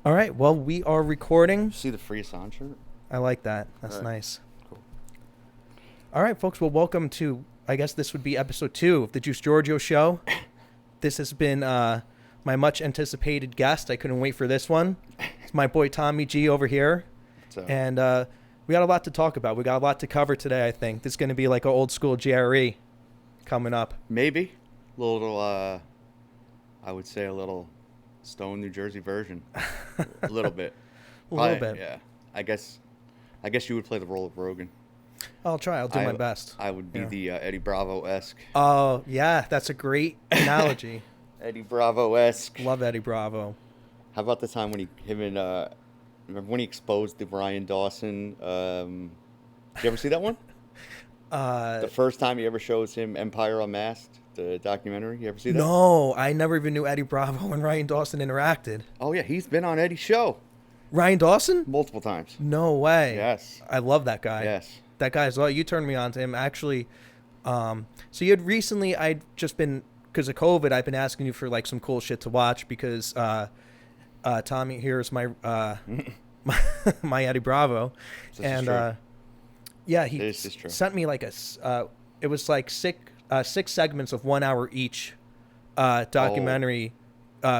All right. Well, we are recording. See the free Assange shirt? I like that. That's All right. nice. Cool. All right, folks. Well, welcome to, I guess this would be episode 2 of the Giorgio show. This has been my much anticipated guest. I couldn't wait for this one. It's my boy Tommy G over here. And we got a lot to talk about. We got a lot to cover today, I think. This is going to be like an old school GRE coming up. Maybe. A little, I would say a little Stone, New Jersey version. A little bit. A little bit. Yeah. I guess you would play the role of Rogan. I'll try. I'll do my best. I would be the Eddie Bravo-esque. Oh, yeah. That's a great analogy. Eddie Bravo-esque. Love Eddie Bravo. How about the time when remember when he exposed the Ryan Dawson? Did you ever see that one? The first time he ever shows him Empire Unmasked, the documentary. You ever see that? No, I never even knew Eddie Bravo and Ryan Dawson interacted. Oh, yeah. He's been on Eddie's show. Ryan Dawson? Multiple times. No way. Yes. I love that guy. Yes. That guy as well. You turned me on to him. Actually, so you had recently, I'd just been, because of COVID, I've been asking you for like some cool shit to watch because Tommy here is my my Eddie Bravo. This and is true. yeah, he This is true. sent me like it was like six segments of 1 hour each documentary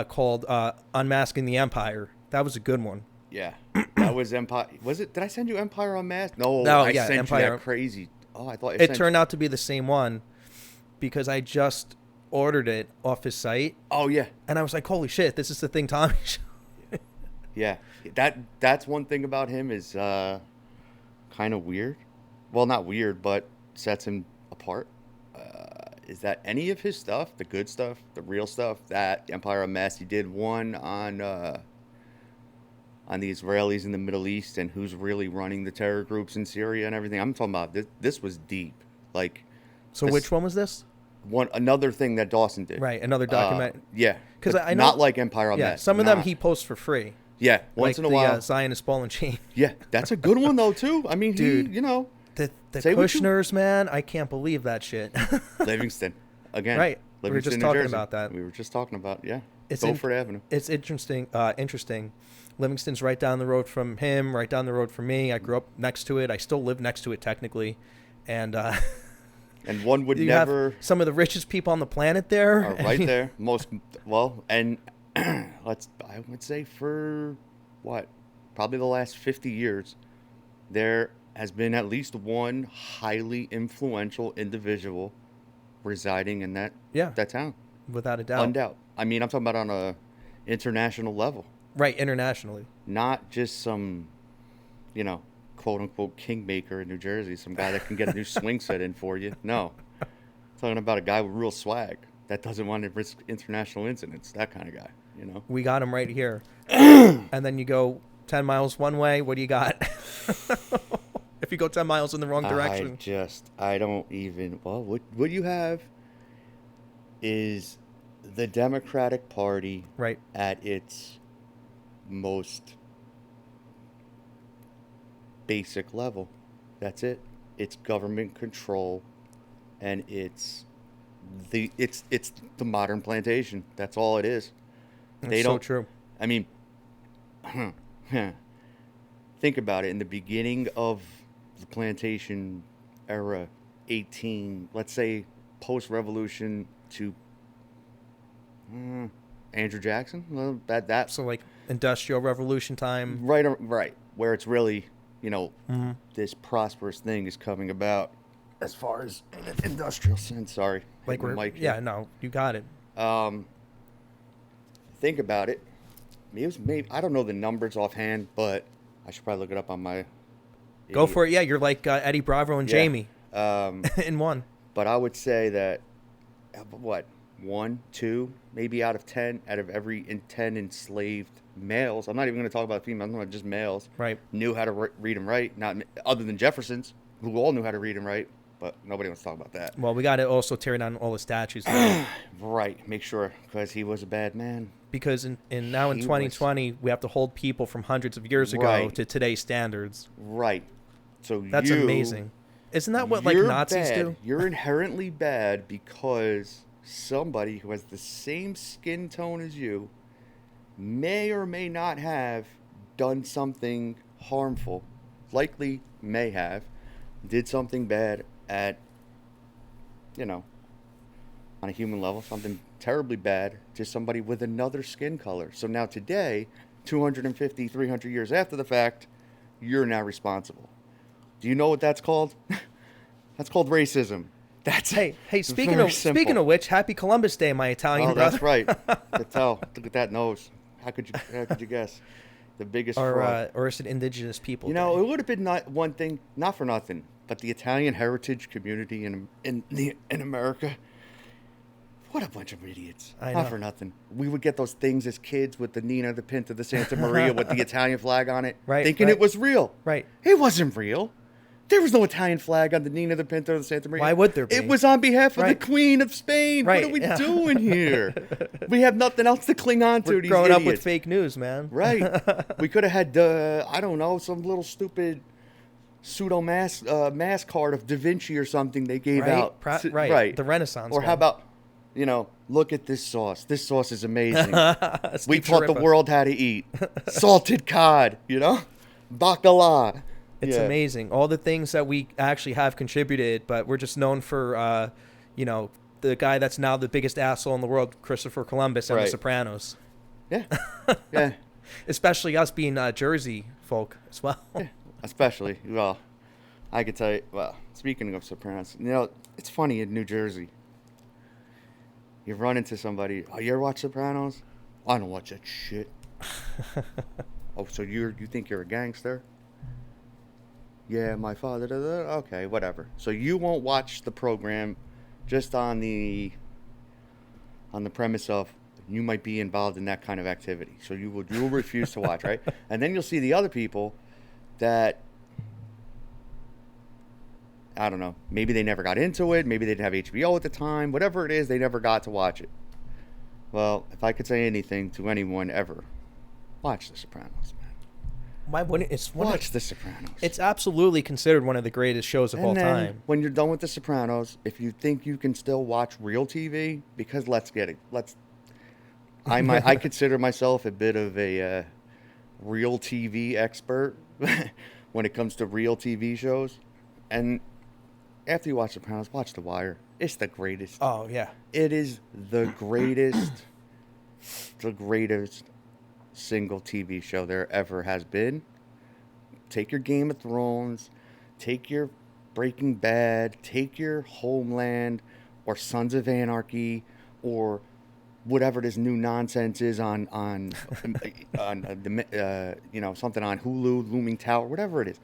called Unmasking the Empire. That was a good one. Yeah. That was Empire. Was it? Did I send you Empire Unmasked? No, I yeah, sent Empire. you that crazy. Oh, I thought It turned out to be the same one because I just ordered it off his site. Oh, yeah. And I was like, holy shit, this is the thing Tommy showed. Yeah. That's one thing about him is kind of weird. Well, not weird, but sets him apart. Is that any of his stuff, the good stuff, the real stuff, that Empire Unmasked, he did one on the Israelis in the Middle East and who's really running the terror groups in Syria and everything. I'm talking about this was deep. Like, So which one was this? Another thing that Dawson did. Right, another document. Yeah. 'Cause But I know- not like Empire Yeah, Unmasked. some of them he posts for free. Yeah, once like in a while. the Zionist ball and chain. Yeah, that's a good one though too. I mean, Dude. he, The Say what you- Kushners, man, I can't believe that shit. Livingston again. Right. We were Livingston, just New talking Jersey. about that. We were just talking about It's Beaufort Avenue. It's interesting. Interesting. Livingston's right down the road from him, right down the road from me. I grew up next to it. I still live next to it technically, and And one would you never have some of the richest people on the planet there. are right there. And I would say for probably the last 50 years, there has been at least one highly influential individual residing in that town. Without a doubt. Undoubt. I mean, I'm talking about on a international level. Right, internationally. Not just some, quote unquote kingmaker in New Jersey, some guy that can get a new swing set in for you. No. Talking about a guy with real swag that doesn't want to risk international incidents. That kind of guy, We got him right here. And then you go 10 miles one way, what do you got? If you go 10 miles in the wrong direction. I don't even, what you have is the Democratic Party Right. at its most basic level. That's it. It's government control, and it's the modern plantation. That's all it is. That's so true. I mean, think about it. In the beginning of the plantation era, let's say post-revolution to Andrew Jackson. Well, that So like Industrial Revolution time. right, where it's really Mm-hmm. this prosperous thing is coming about as far as in an industrial sense. Sorry, Like hitting the we're, mic here. no, you got it. Think about it. Maybe I don't know the numbers offhand, but I should probably look it up on my. Go for it. Yeah, you're like Eddie Bravo and Yeah. Jamie in one. But I would say that 1, 2, maybe out of 10, out of every 10 enslaved males. I'm not even going to talk about females. I'm talking about just males. Right. Knew how to read and write. Not other than Jefferson's, who all knew how to read and write. But nobody wants to talk about that. Well, we got to also tear down all the statues. Right. Make sure, because he was a bad man. Because now in 2020, we have to hold people from hundreds of years ago Right. to today's standards. Right. So That's amazing. Isn't that what like you're Nazis bad. do? You're inherently bad because somebody who has the same skin tone as you may or may not have done something harmful, likely may have, did something bad at, you know, on a human level, something terribly bad to somebody with another skin color. So now today, 250, 300 years after the fact, you're now responsible. Do you know what that's called? That's called racism. That's Hey, speaking very of simple. which, Happy Columbus Day, my Italian Oh, brother. that's right. That's how. Look at that nose. How could you guess? The biggest fraud. Or is it Indigenous People You know, Day? it would have been not one thing, not for nothing, but the Italian heritage community in America. What a bunch of idiots. I Not know. for nothing. We would get those things as kids with the Nina, the Pinta, the Santa Maria with the Italian flag on it, Right, thinking right. it was real. Right. It wasn't real. There was no Italian flag on the Nina, the Pinta, or the Santa Maria. Why would there be? It was on behalf of the Right. Queen of Spain. Right, What are we yeah. doing here? We have nothing else to cling on to. We're These growing up with idiots. fake news, man. Right. We could have had, I don't know, some little stupid pseudo mask card of Da Vinci or something they gave Right, out. right. The Renaissance Or one. how about, look at this sauce. This sauce is amazing. We Steve taught the Sharippa. world how to eat. Salted cod, Bacala. It's Yeah. amazing. All the things that we actually have contributed, but we're just known for, the guy that's now the biggest asshole in the world, Christopher Columbus, and The Right. Sopranos. Yeah. Yeah. Especially us being Jersey folk as well. Yeah. Especially, well, I could tell you, speaking of Sopranos, it's funny in New Jersey. You run into somebody, oh, you ever watch Sopranos? I don't watch that shit. Oh, so you think you're a gangster? Yeah, my father, okay, whatever. So you won't watch the program just on the premise of you might be involved in that kind of activity. So you will refuse to watch, right? And then you'll see the other people that, I don't know, maybe they never got into it, maybe they didn't have HBO at the time, whatever it is, they never got to watch it. Well, if I could say anything to anyone ever, watch The Sopranos, man. Why wouldn't Watch The Sopranos. It's absolutely considered one of the greatest shows of all And then, time. when you're done with The Sopranos, if you think you can still watch real TV, because I consider myself a bit of a real TV expert when it comes to real TV shows. And after you watch Sopranos, watch The Wire. It's the greatest. Oh, yeah. It is the greatest, the greatest single TV show there ever has been. Take your Game of Thrones, take your Breaking Bad, take your Homeland or Sons of Anarchy or whatever this new nonsense is on something on Hulu, Looming Tower, whatever it is.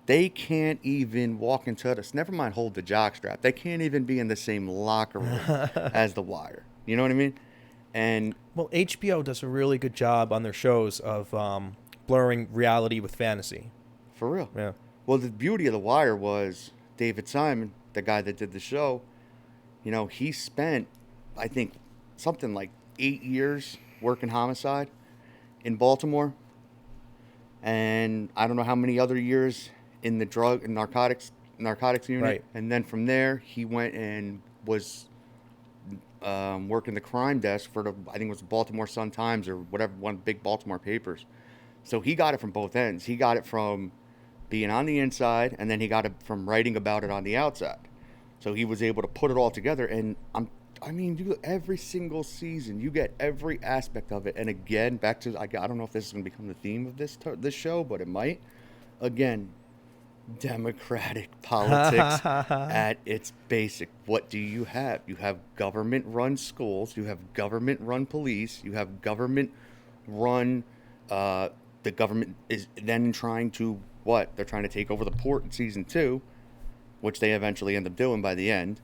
They can't even walk into this. Never mind hold the jockstrap. They can't even be in the same locker room as The Wire. You know what I mean? And Well, HBO does a really good job on their shows of blurring reality with fantasy. for real. Yeah. Well, the beauty of The Wire was David Simon, the guy that did the show, he spent, I think, something like 8 years working homicide in Baltimore. And I don't know how many other years in the drug and narcotics unit. Right. And then from there, he went and was working the crime desk for I think it was the Baltimore Sun-Times or whatever, one big Baltimore papers. So he got it from both ends. He got it from being on the inside, and then he got it from writing about it on the outside. So he was able to put it all together. And every single season, you get every aspect of it. And again, back to I don't know if this is going to become the theme of this show, but it might. Again, democratic politics at its basic. What do you have? You have government-run schools. You have government-run police. You have government-run. The government is then trying to what? They're trying to take over the port in season 2, which they eventually end up doing by the end.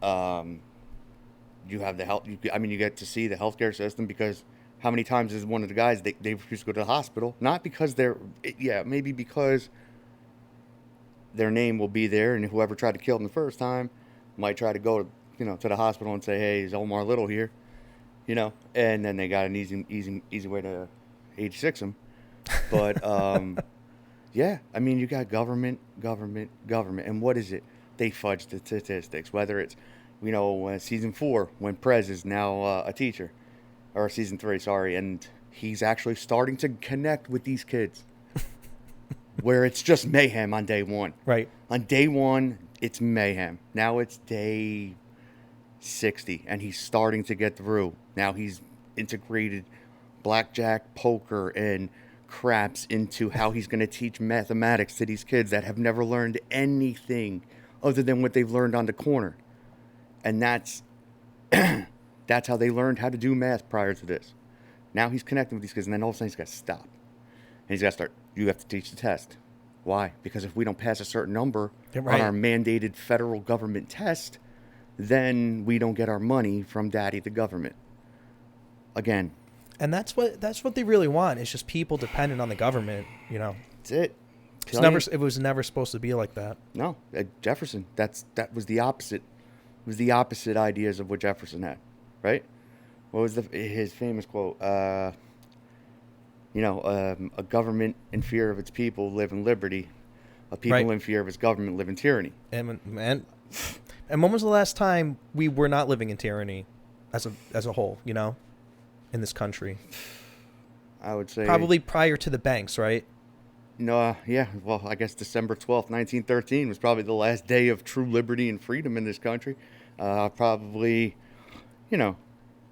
You have the health. You get to see the healthcare system because how many times is one of the guys they refuse to go to the hospital? Not because maybe because their name will be there, and whoever tried to kill them the first time might try to go to the hospital and say, "Hey, is Omar Little here?" And then they got an easy way to age 6 them. But yeah, you got government, and what is it? They fudge the statistics. Whether it's season 4 when Prez is now a teacher, or season 3, sorry, and he's actually starting to connect with these kids. Where it's just mayhem on day one. Right. On day one, it's mayhem. Now it's day 60, and he's starting to get through. Now he's integrated blackjack, poker, and craps into how he's going to teach mathematics to these kids that have never learned anything other than what they've learned on the corner. And that's how they learned how to do math prior to this. Now he's connecting with these kids, and then all of a sudden he's got to stop. And he's got to start, you have to teach the test. Why? Because if we don't pass a certain number on our mandated federal government test, then we don't get our money from daddy, the government. Again. And that's what they really want. It's just people dependent on the government, you know. That's it. It was never supposed to be like that. No, Jefferson. That was the opposite. It was the opposite ideas of what Jefferson had, right? What was his famous quote? A government in fear of its people live in liberty. A people in fear of its government live in tyranny. And when was the last time we were not living in tyranny, as a whole? You know, in this country. I would say probably prior to the banks, right? No, yeah. Well, I guess December 12th, 1913 was probably the last day of true liberty and freedom in this country. Probably,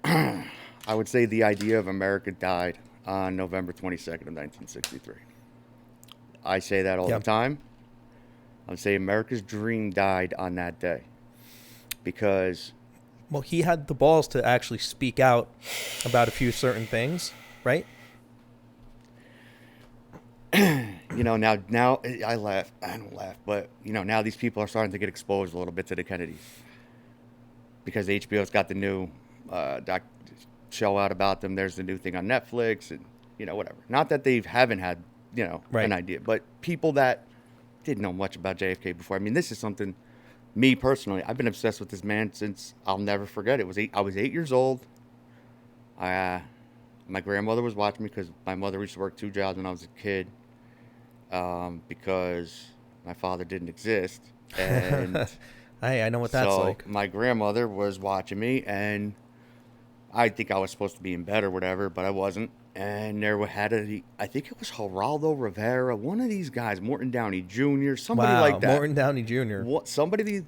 I would say the idea of America died on November 22nd of 1963. I say that all the time. I would say America's dream died on that day because... Well, he had the balls to actually speak out about a few certain things, right? Now I laugh. I don't laugh, but now these people are starting to get exposed a little bit to the Kennedys because HBO's got the new show out about them. There's the new thing on Netflix, and whatever. Not that they haven't had an idea, but people that didn't know much about JFK before. I mean, this is something. Me personally, I've been obsessed with this man since I'll never forget it. I was 8 years old. My grandmother was watching me because my mother used to work 2 jobs when I was a kid. Because my father didn't exist, and I know what that's like. My grandmother was watching me, and I think I was supposed to be in bed or whatever, but I wasn't. And I think it was Geraldo Rivera, one of these guys, Morton Downey Jr., somebody like that. Morton Downey Jr.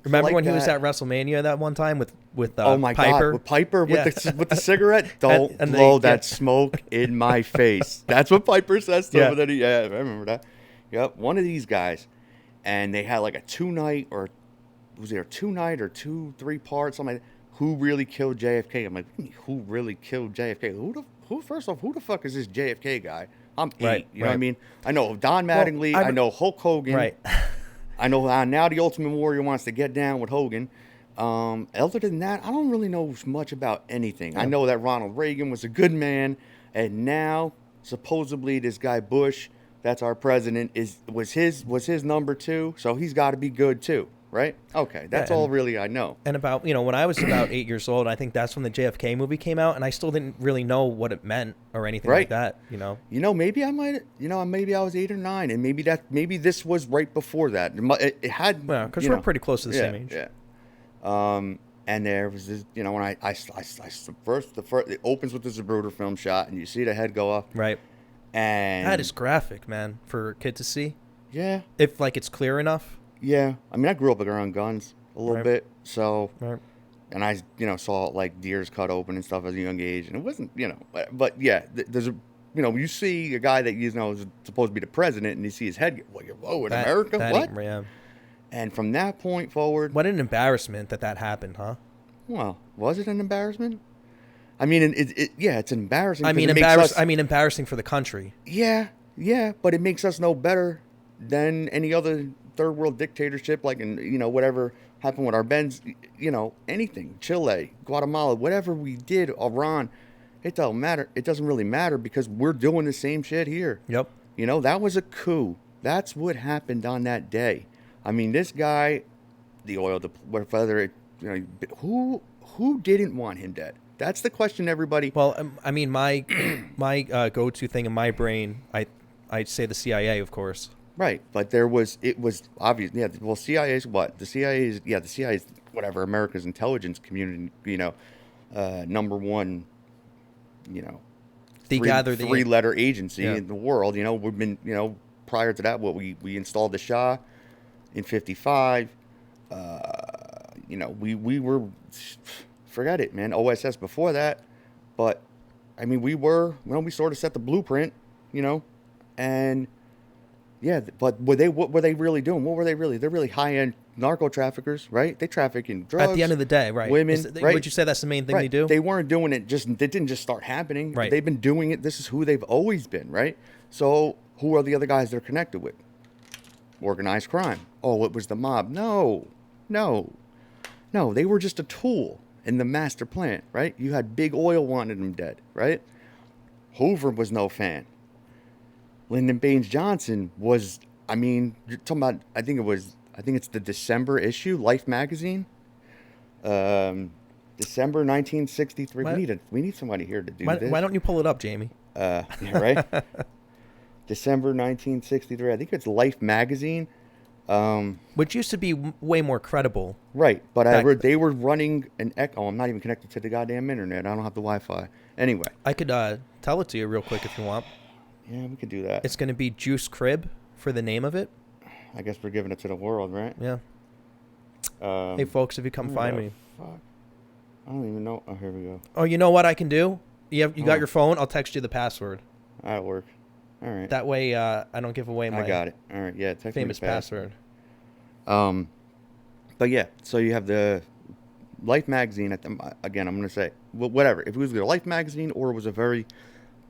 Remember when he was at WrestleMania that one time with oh my Piper? God, with Piper with the cigarette? Don't blow that smoke in my face. That's what Piper says to him. I remember that. Yep, one of these guys, and they had like a 2-night or was there a 2-night or 2-3 parts? Something like that. Who really killed JFK? I'm like, who really killed JFK? First off, who the fuck is this JFK guy? I'm 8. You know what I mean? I know Don Mattingly. I know Hulk Hogan. Right. I know now the Ultimate Warrior wants to get down with Hogan. Other than that, I don't really know much about anything. Yeah. I know that Ronald Reagan was a good man, and now supposedly this guy Bush, that's our president, was his number 2, so he's got to be good too. Right? Okay, that's all really I know. And about, when I was about 8 years old, I think that's when the JFK movie came out, and I still didn't really know what it meant or anything like that, maybe I might, maybe I was 8 or 9, and maybe this was right before that. It had, because we're pretty close to the same age. Yeah. And there was this, when I first, it opens with the Zapruder film shot, and you see the head go off. Right. And that is graphic, man, for a kid to see. Yeah. If it's clear enough. Yeah, I mean, I grew up around guns a little bit, so, and I, saw like deers cut open and stuff at a young age, and it wasn't, but yeah, there's a, you see a guy that is supposed to be the president, and you see his head get, whoa, in America, what? Yeah. And from that point forward, what an embarrassment that happened, huh? Well, was it an embarrassment? I mean, it's embarrassing. Embarrassing for the country. Yeah, but it makes us no better than any other third world dictatorship, like in whatever happened with our Benz, anything, Chile, Guatemala, whatever we did, Iran, it don't matter. It doesn't really matter because we're doing the same shit here. Yep. That was a coup. That's what happened on that day. I mean, this guy, who didn't want him dead? That's the question, everybody. Well, I mean, my go-to thing in my brain, I'd say the CIA, of course. Right, but it was obvious. Yeah, well, CIA is what? The CIA is whatever, America's intelligence community, number one, three-letter agency Yeah. in the world. We've been, prior to that, we installed the Shah in '55. We were, forget it, man. OSS before that, but I mean, we sort of set the blueprint, and yeah. But what were they really doing? What were they really? They're really high-end narco traffickers, right? They traffic in drugs. At the end of the day, right? Women, right? Would you say that's the main thing Right. they do? They weren't doing it they didn't just start happening. Right. They've been doing it. This is who they've always been, right? So who are the other guys they're connected with? Organized crime. Oh, it was the mob. No. They were just a tool in the master plan, right? You had Big Oil wanted them dead, right? Hoover was no fan. Lyndon Baines Johnson was, I mean, you're talking about, I think it's the December issue, Life magazine. December 1963. What? We need somebody here to do this. Why don't you pull it up, Jamie? Yeah, right? December 1963. I think it's Life magazine. Which used to be way more credible. Right, but they were running an echo. Oh, I'm not even connected to the goddamn internet. I don't have the Wi-Fi. Anyway. I could tell it to you real quick if you want. Yeah, we could do that. It's going to be Juice Crib for the name of it. I guess we're giving it to the world, right? Yeah. Hey, folks, if you come find me. Fuck. I don't even know. Oh, here we go. Oh, you know what I can do? You got your phone? I'll text you the password. That'll work. All right. That way I don't give away my I got it. All right. Yeah, text me famous the password. But yeah, so you have the Life magazine. Again, I'm going to say, whatever. If it was the Life magazine or it was a very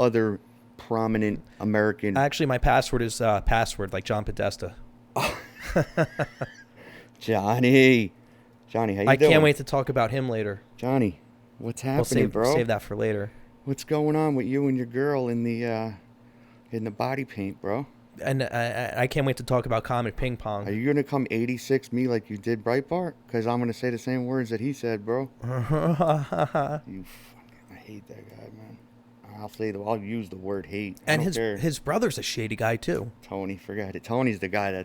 other prominent American. Actually, my password is password, like John Podesta. Johnny, how you doing? I can't wait to talk about him later. Johnny, what's happening, bro? We'll save that for later. What's going on with you and your girl in the body paint, bro? And I can't wait to talk about Comet Ping Pong. Are you gonna come 86 me like you did Breitbart? Because I'm gonna say the same words that he said, bro. I hate that guy, man. I'll use the word hate. And his brother's a shady guy too. Tony, forget it. Tony's the guy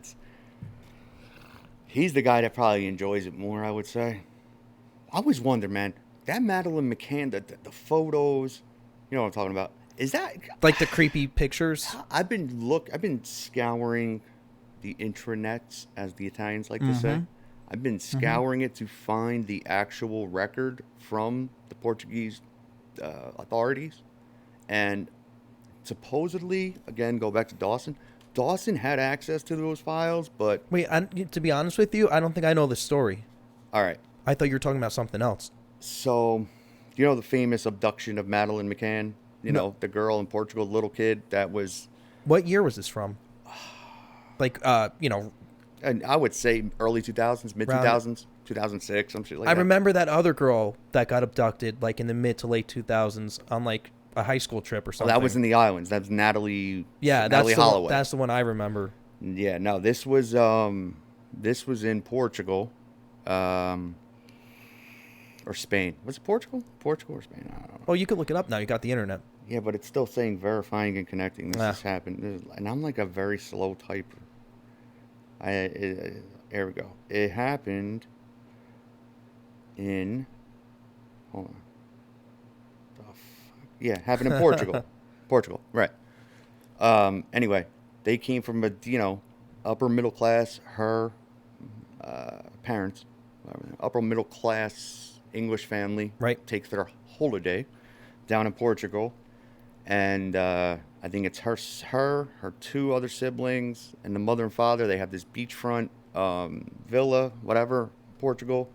he's the guy that probably enjoys it more, I would say. I always wonder, man, that Madeleine McCann, the photos, you know what I'm talking about? Is that like the creepy pictures? I've been scouring the intranets, as the Italians like to say. I've been scouring it to find the actual record from the Portuguese authorities. And supposedly, again, go back to Dawson. Dawson had access to those files, but... Wait, to be honest with you, I don't think I know the story. All right. I thought you were talking about something else. So, you know the famous abduction of Madeleine McCann? You know, the girl in Portugal, the little kid that was... What year was this from? Like, And I would say early 2000s, mid-2000s, 2006, some shit like that. I remember that other girl that got abducted, like, in the mid to late 2000s on, like, a high school trip or something. Well, that was in the islands. That's Natalie Natalie Holloway. That's the one I remember. Yeah, no, this was in Portugal. Or Spain. Was it Portugal? Portugal or Spain? I don't know. Oh, you could look it up now. You got the internet. Yeah, but it's still saying verifying and connecting. This has happened. And I'm like a very slow typer. Here we go. It happened in... Hold on. The fuck? Yeah, happened in Portugal. Portugal, right. Anyway, they came from a, upper middle class, her parents, upper middle class English family, right, takes their holiday down in Portugal, and I think it's her two other siblings, and the mother and father. They have this beachfront villa, whatever, Portugal.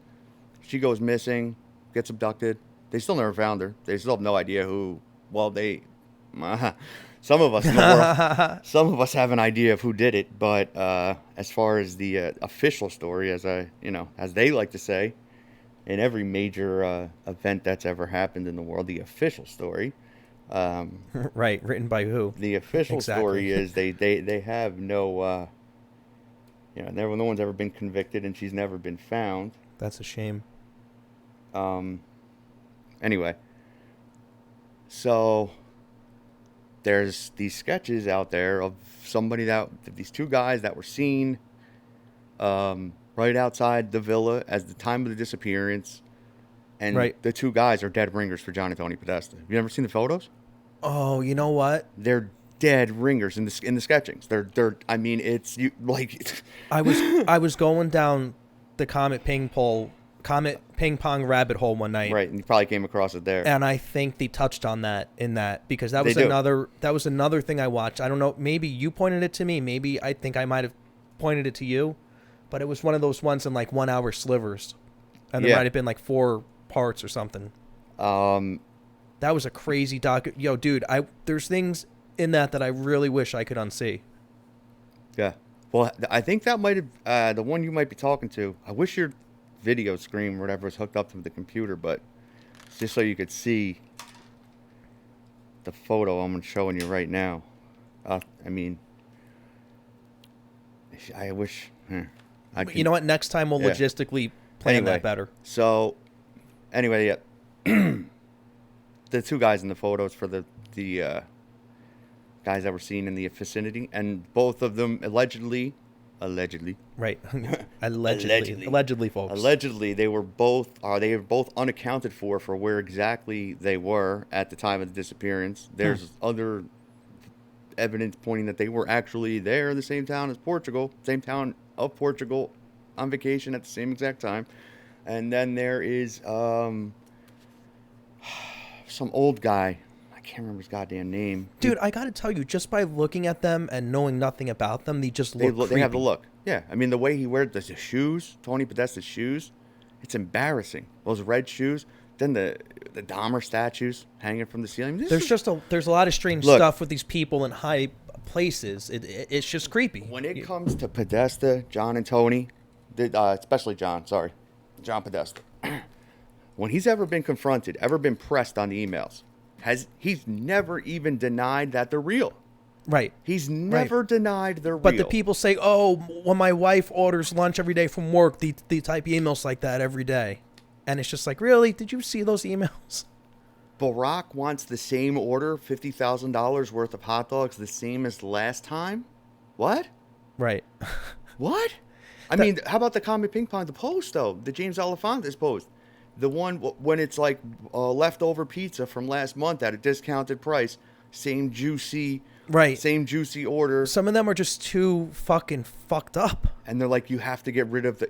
She goes missing, gets abducted. They still never found her. They still have no idea who. Well, some of us know, some of us have an idea of who did it, but as far as the official story, as they like to say, in every major event that's ever happened in the world, the official story. Right, written by who? The official story is they have no, no one's ever been convicted, and she's never been found. That's a shame. Anyway, so there's these sketches out there of these two guys that were seen right outside the villa as the time of the disappearance, and the two guys are dead ringers for John and Tony Podesta. Have you ever seen the photos? Oh, you know what? They're dead ringers in the sketchings. They're. I mean, it's you like. I was going down the Comet Ping Pong rabbit hole one night. Right, and you probably came across it there. And I think they touched on that in that, because that was They do. another thing I watched. I don't know, maybe you pointed it to me, maybe I think I might have pointed it to you, but it was one of those ones in like 1 hour slivers, and there Yeah. might have been like 4 parts or something. That was a crazy yo, dude, there's things in that I really wish I could unsee. Yeah. Well, I think that might have the one you might be talking to. I wish your video screen or whatever was hooked up to the computer, but just so you could see the photo I'm showing you right now. I mean, I wish. I could, You know what? Next time we'll Yeah. logistically plan Anyway, that better. So, anyway, yeah. The 2 guys in the photos for the guys that were seen in the vicinity, and both of them allegedly, Right. Allegedly, folks. allegedly, they were both unaccounted for where exactly they were at the time of the disappearance. There's other evidence pointing that they were actually there in the same town of Portugal on vacation at the same exact time. And then there is some old guy. I can't remember his goddamn name. Dude, I gotta tell you, just by looking at them and knowing nothing about them, they just look creepy. They have the look. Yeah, I mean the way he wears the shoes, Tony Podesta's shoes, it's embarrassing. Those red shoes, then the Dahmer statues hanging from the ceiling. There's a lot of strange stuff with these people in high places. It's just creepy. When it comes to Podesta, John and Tony, especially John Podesta, when he's ever been confronted, ever been pressed on the emails, he's never even denied that they're real. Right. He's never denied they're real. But the people say, oh, when my wife orders lunch every day from work, they type emails like that every day. And it's just like, really? Did you see those emails? Barack wants the same order, $50,000 worth of hot dogs, the same as last time? What? Right. What? I mean, how about the Comet Ping Pong, the post, though? The James Alefantis post. The one when it's like leftover pizza from last month at a discounted price. Same juicy order. Some of them are just too fucking fucked up. And they're like, you have to get rid of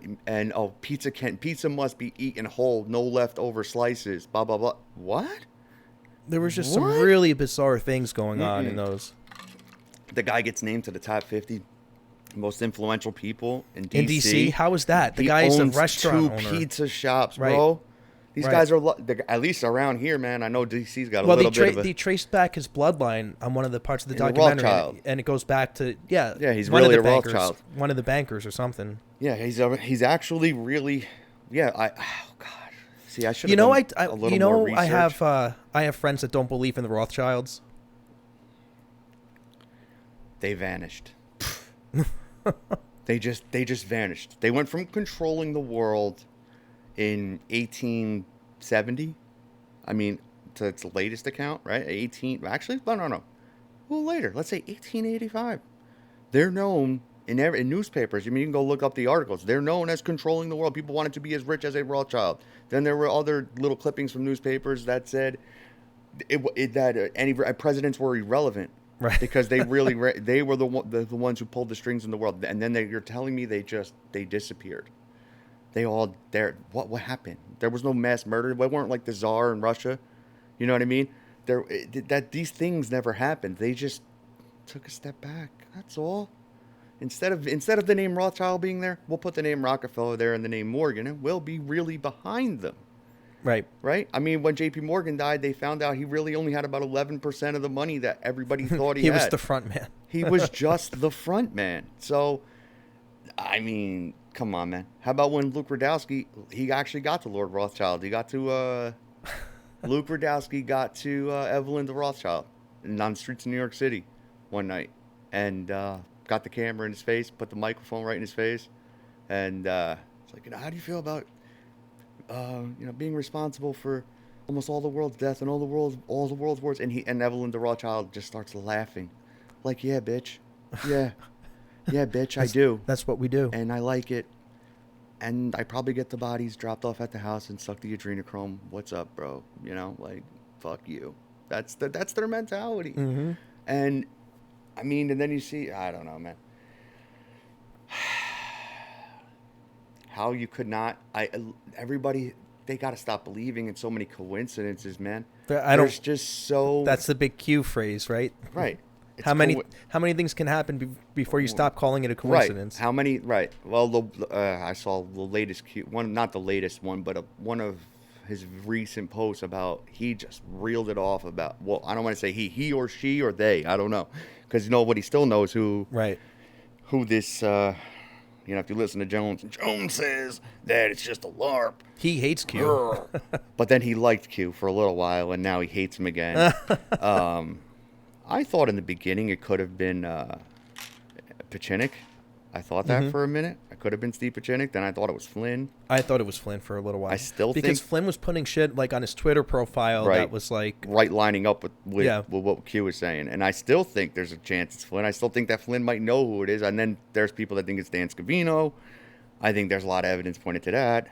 pizza must be eaten whole, no leftover slices, blah, blah, blah. What? There was just some really bizarre things going on in those. The guy gets named to the top 50 most influential people in DC. In DC? How is that? The guy is a restaurant owner. 2 pizza shops, bro. These guys are, at least around here, man. I know DC's got a little bit of a... They traced back his bloodline on one of the parts of the documentary. And it goes back to, he's really a Rothschild. One of the bankers or something. Yeah, he's actually really... Yeah, oh, God. See, I should have You know, done a little more research. I have friends that don't believe in the Rothschilds. They vanished. They just vanished. They went from controlling the world in 1870. I mean, to its latest account, right? Actually, no. A little later. Let's say 1885. They're known in newspapers. I mean, you can go look up the articles. They're known as controlling the world. People wanted to be as rich as a Rothschild. Then there were other little clippings from newspapers that said that any presidents were irrelevant. Right. Because they really they were the ones who pulled the strings in the world. And then you're telling me they disappeared. They all there. What happened? There was no mass murder. They weren't like the Tsar in Russia. You know what I mean? These things never happened. They just took a step back. That's all. Instead of the name Rothschild being there, we'll put the name Rockefeller there and the name Morgan, and we'll be really behind them. Right. Right? I mean, when J.P. Morgan died, they found out he really only had about 11% of the money that everybody thought he had. He was the front man. He was just the front man. So, I mean, come on, man. How about when Luke Radowski, he actually got to Lord Rothschild. He got to, Luke Radowski got to Evelyn the Rothschild on the streets of New York City one night. And got the camera in his face, put the microphone right in his face. And it's like, how do you feel about... being responsible for almost all the world's death and all the world's wars, and Evelyn the Rothschild just starts laughing, like, yeah, bitch, yeah, bitch, I do. That's what we do, and I like it, and I probably get the bodies dropped off at the house and suck the adrenochrome. What's up, bro? Like, fuck you. That's their mentality. Mm-hmm. And I mean, and then you see, I don't know, man. How you could not, everybody, they got to stop believing in so many coincidences, man. There's just so. That's the big Q phrase, right? Right. It's How many things can happen before you stop calling it a coincidence? Right. How many? Right. Well, I saw the latest one, not the latest one, but one of his recent posts about he just reeled it off about. Well, I don't want to say he or she or they. I don't know, because nobody still knows who. Right. Who this? If you listen to Jones says that it's just a LARP. He hates Q. But then he liked Q for a little while, and now he hates him again. I thought in the beginning it could have been Pachinik. I thought that for a minute. It could have been Steve Pachinik. Then I thought it was Flynn. I thought it was Flynn for a little while. I still because think... Flynn was putting shit like on his Twitter profile that was like... Right, lining up with what Q was saying. And I still think there's a chance it's Flynn. I still think that Flynn might know who it is. And then there's people that think it's Dan Scavino. I think there's a lot of evidence pointed to that.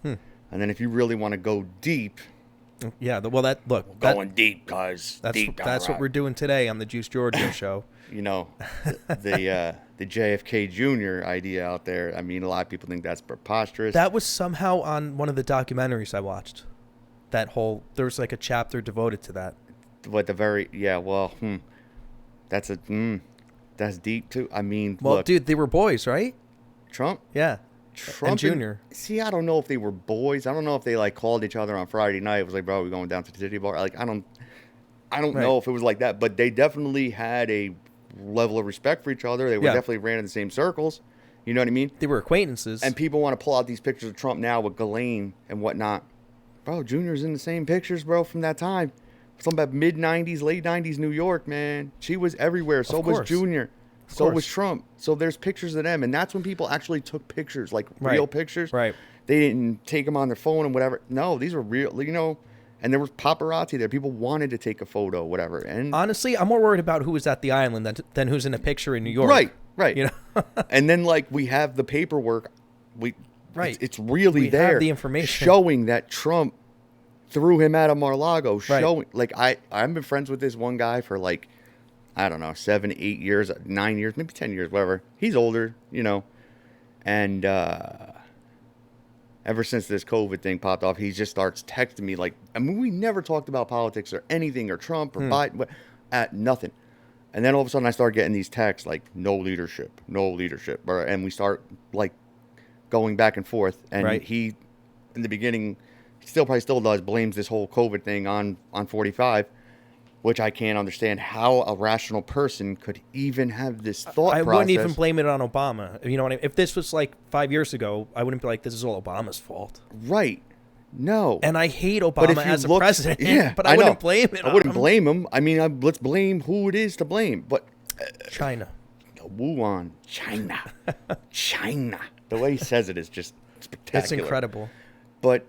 And then if you really want to go deep... Yeah, going deep, guys. That's what we're doing today on the Juice Giorgio show. The JFK Jr. idea out there. I mean, a lot of people think that's preposterous. That was somehow on one of the documentaries I watched. There was like a chapter devoted to that. That's deep too. I mean, well, dude, they were boys, right? Trump? Yeah. Trump and Junior. See, I don't know if they were boys. I don't know if they like called each other on Friday night. It was like, bro, we're going down to the titty bar. Like, I don't know if it was like that, but they definitely had a level of respect for each other. They were definitely ran in the same circles. You know what I mean? They were acquaintances. And people want to pull out these pictures of Trump now with Ghislaine and whatnot. Bro, Junior's in the same pictures, bro, from that time. Something about mid-'90s, late '90s New York, man. She was everywhere. So was Junior. So was Trump. So there's pictures of them. And that's when people actually took pictures, like real pictures. Right. They didn't take them on their phone and whatever. No, these were real, and there was paparazzi there. People wanted to take a photo, whatever. And honestly, I'm more worried about who was at the island than who's in a picture in New York. Right. And then, we have the paperwork. It's really we there. Have the information. Showing that Trump threw him out of Mar-a-Lago. Showing, I've been friends with this one guy for, I don't know, 7, 8 years, 9 years, maybe 10 years, whatever. He's older, and ever since this COVID thing popped off, he just starts texting me we never talked about politics or anything or Trump or Biden, nothing. And then all of a sudden I start getting these texts no leadership, and we start going back and forth. And he, in the beginning, he probably still does, blames this whole COVID thing on 45. Which I can't understand how a rational person could even have this thought process. I wouldn't even blame it on Obama. You know what I mean? If this was 5 years ago, I wouldn't be like, this is all Obama's fault. Right. No. And I hate Obama as a president. Yeah, but I wouldn't blame it on him. I wouldn't blame him. I mean, let's blame who it is to blame. But China. Wuhan. China. The way he says it is just spectacular. It's incredible. But...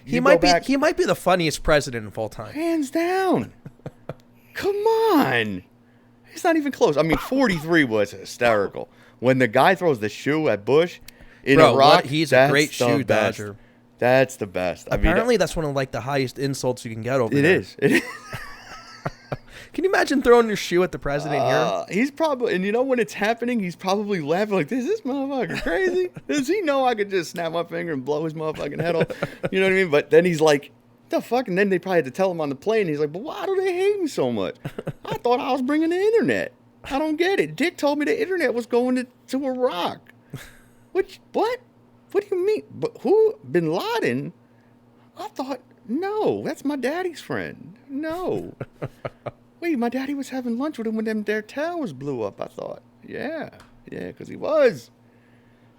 He might be the funniest president of all time. Hands down. Come on. It's not even close. I mean, 43 was hysterical. When the guy throws the shoe at Bush in Iraq, he's a great shoe dodger. That's the best. Apparently, that's one of the highest insults you can get over there. It is. Can you imagine throwing your shoe at the president here? He's probably, and when it's happening, he's probably laughing is this motherfucker crazy? Does he know I could just snap my finger and blow his motherfucking head off? You know what I mean? But then he's like, the fuck? And then they probably had to tell him on the plane. He's like, but why do they hate me so much? I thought I was bringing the internet. I don't get it. Dick told me the internet was going to Iraq. What? What do you mean? But who? Bin Laden? I thought, no, that's my daddy's friend. No. Wait, my daddy was having lunch with him when their towers blew up, I thought. Yeah, because he was.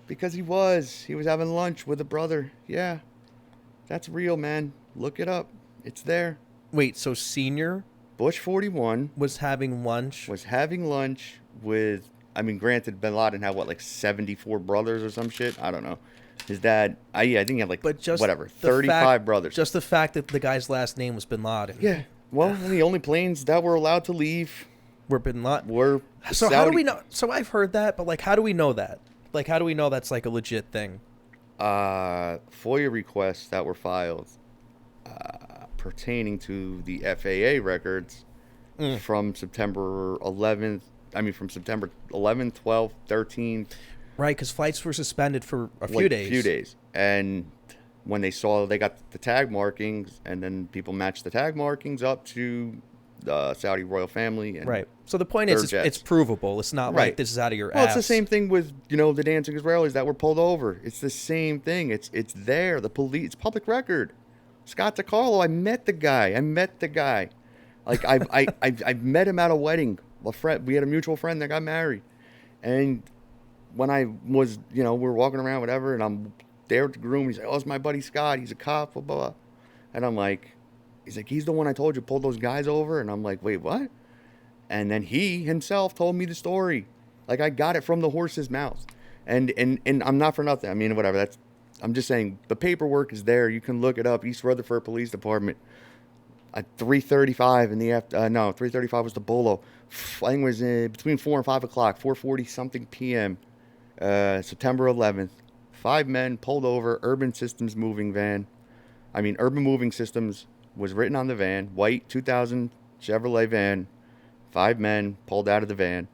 He was having lunch with a brother. Yeah, that's real, man. Look it up. It's there. Wait, so Senior? Bush 41. Was having lunch with, granted, Bin Laden had, 74 brothers or some shit? I don't know. His dad, I think he had, 35 brothers. Just the fact that the guy's last name was Bin Laden. Yeah. Well, the only planes that were allowed to leave were Bin Laden. So Saudi. How do we know? So I've heard that, but how do we know that? How do we know that's a legit thing? FOIA requests that were filed pertaining to the FAA records from September 11th. I mean, from September 11th, 12th, 13th. Right, because flights were suspended for a few like days. A few days. And when they saw they got the tag markings, and then people matched the tag markings up to the Saudi royal family. And right. So the point is, it's provable. It's not like this is out of your ass. Well, it's the same thing with, the dancing Israelis that were pulled over. It's the same thing. It's there. The police, it's public record. Scott DiCarlo, I met the guy. Like, I've met him at a wedding. A friend, we had a mutual friend that got married. And when I was, we were walking around, whatever, and I'm there at the groom. He's like, oh, it's my buddy Scott. He's a cop, blah, blah, blah. And I'm like, he's the one I told you pulled those guys over. And I'm like, wait, what? And then he himself told me the story. Like, I got it from the horse's mouth. And I'm not for nothing. I mean, whatever. I'm just saying the paperwork is there. You can look it up. East Rutherford Police Department. At 3:35 in the 3:35 was the bolo. I think it was between 4 and 5 o'clock, 4:40 something p.m. September 11th. 5 men pulled over Urban Systems moving van. Urban Moving Systems was written on the van. White 2000 Chevrolet van. 5 men pulled out of the van.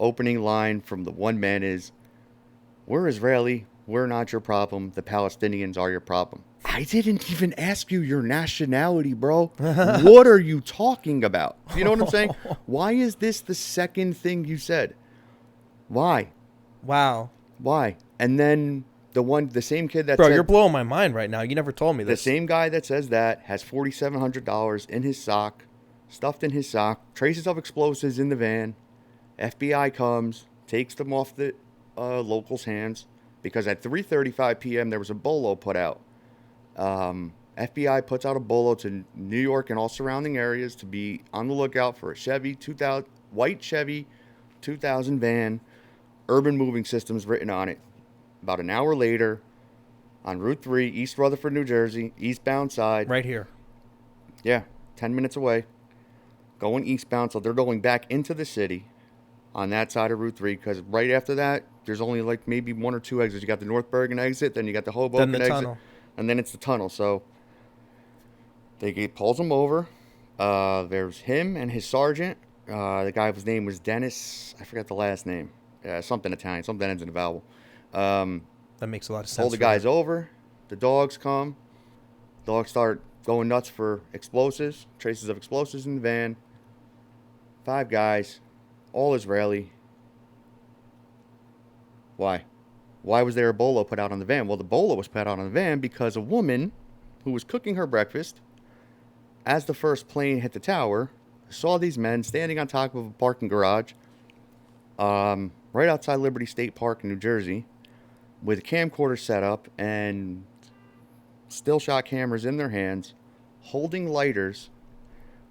Opening line from the one man is, "We're Israeli. We're not your problem. The Palestinians are your problem." I didn't even ask you your nationality, bro. What are you talking about? You know what I'm saying? Why is this the second thing you said? Why? Wow. Why? And then the same kid that Bro, you're blowing my mind right now. You never told me this. The same guy that says that has $4,700 in his sock, stuffed in his sock, traces of explosives in the van. FBI comes, takes them off the locals' hands, because at 3:35 p.m. there was a bolo put out. FBI puts out a bolo to New York and all surrounding areas to be on the lookout for a white Chevy 2000 van, Urban Moving Systems written on it. About an hour later, on Route 3, East Rutherford, New Jersey, eastbound side. Right here. Yeah, 10 minutes away. Going eastbound, so they're going back into the city on that side of Route 3, because right after that, there's only like maybe 1 or 2 exits. You got the North Bergen exit, then you got the Hoboken exit. Tunnel. And then it's the tunnel. So pulls him over. There's him and his sergeant. The guy's name was Dennis. I forgot the last name. Something Italian. Something that ends in a vowel. That makes a lot of sense. Pull the guys over. The dogs come. Dogs start going nuts for explosives. Traces of explosives in the van. 5 guys. All Israeli. Why? Why was there a bolo put out on the van? Well, the bolo was put out on the van because a woman who was cooking her breakfast, as the first plane hit the tower, saw these men standing on top of a parking garage right outside Liberty State Park in New Jersey with a camcorder set up and still shot cameras in their hands, holding lighters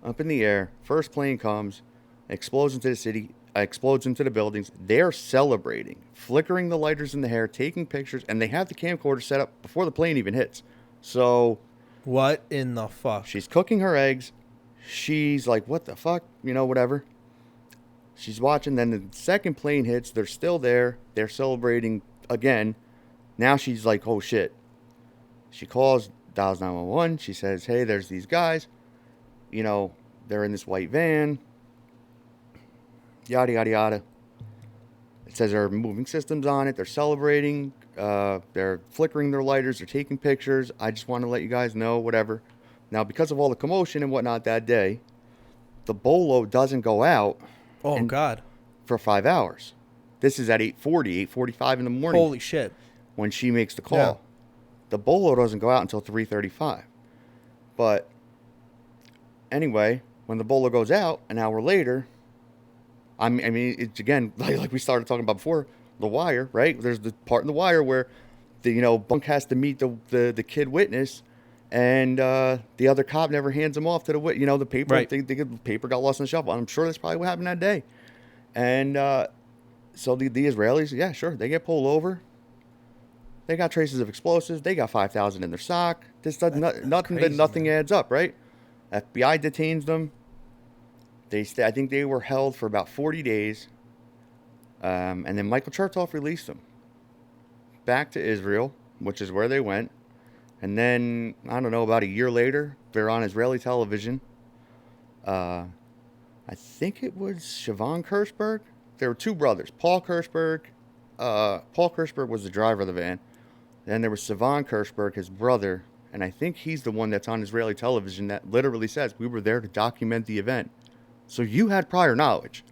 up in the air. First plane comes, explodes into the city, explodes into the buildings. They're celebrating, flickering the lighters in the hair, taking pictures, and they have the camcorder set up before the plane even hits. So, what in the fuck? She's cooking her eggs. She's like, what the fuck? Whatever. She's watching. Then the second plane hits. They're still there. They're celebrating again. Now she's like, oh shit. She dials 911. She says, hey, there's these guys. They're in this white van. Yada, yada, yada. It says there are moving systems on it. They're celebrating. They're flickering their lighters. They're taking pictures. I just want to let you guys know, whatever. Now, because of all the commotion and whatnot that day, the bolo doesn't go out. Oh, God. For 5 hours. This is at 8:45 in the morning. Holy shit. When she makes the call. Yeah. The bolo doesn't go out until 3:35. But anyway, when the bolo goes out an hour later, I mean, it's again, like we started talking about before, The Wire, right? There's the part in The Wire where Bunk has to meet the kid witness, and the other cop never hands him off to the paper. Right. The paper got lost in the shuffle. I'm sure that's probably what happened that day. And so the Israelis, yeah, sure, they get pulled over. They got traces of explosives. They got 5,000 in their sock. This does nothing adds up, right? FBI detains them. I think they were held for about 40 days. And then Michael Chertoff released them back to Israel, which is where they went. And then, I don't know, about a year later, they're on Israeli television. I think it was Sivan Kirchberg. There were two brothers, Paul Kirchberg. Paul Kirchberg was the driver of the van. Then there was Sivan Kirchberg, his brother. And I think he's the one that's on Israeli television that literally says, we were there to document the event. So you had prior knowledge.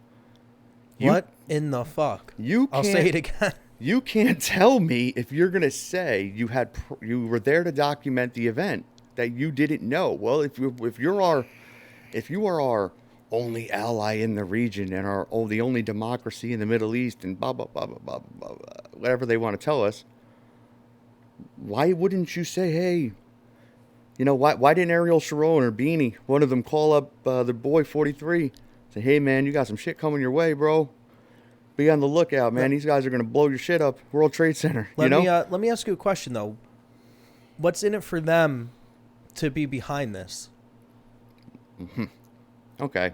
What in the fuck? I'll say it again. You can't tell me if you're going to say you were there to document the event that you didn't know. Well, if you are our only ally in the region and the only democracy in the Middle East and blah blah blah blah blah blah, blah whatever they want to tell us, why wouldn't you say, hey, why didn't Ariel Sharon or Beanie, one of them, call up the boy 43, say, hey man, you got some shit coming your way, bro. Be on the lookout, man. These guys are going to blow your shit up. World Trade Center. Let me ask you a question, though. What's in it for them to be behind this? Mm-hmm. Okay.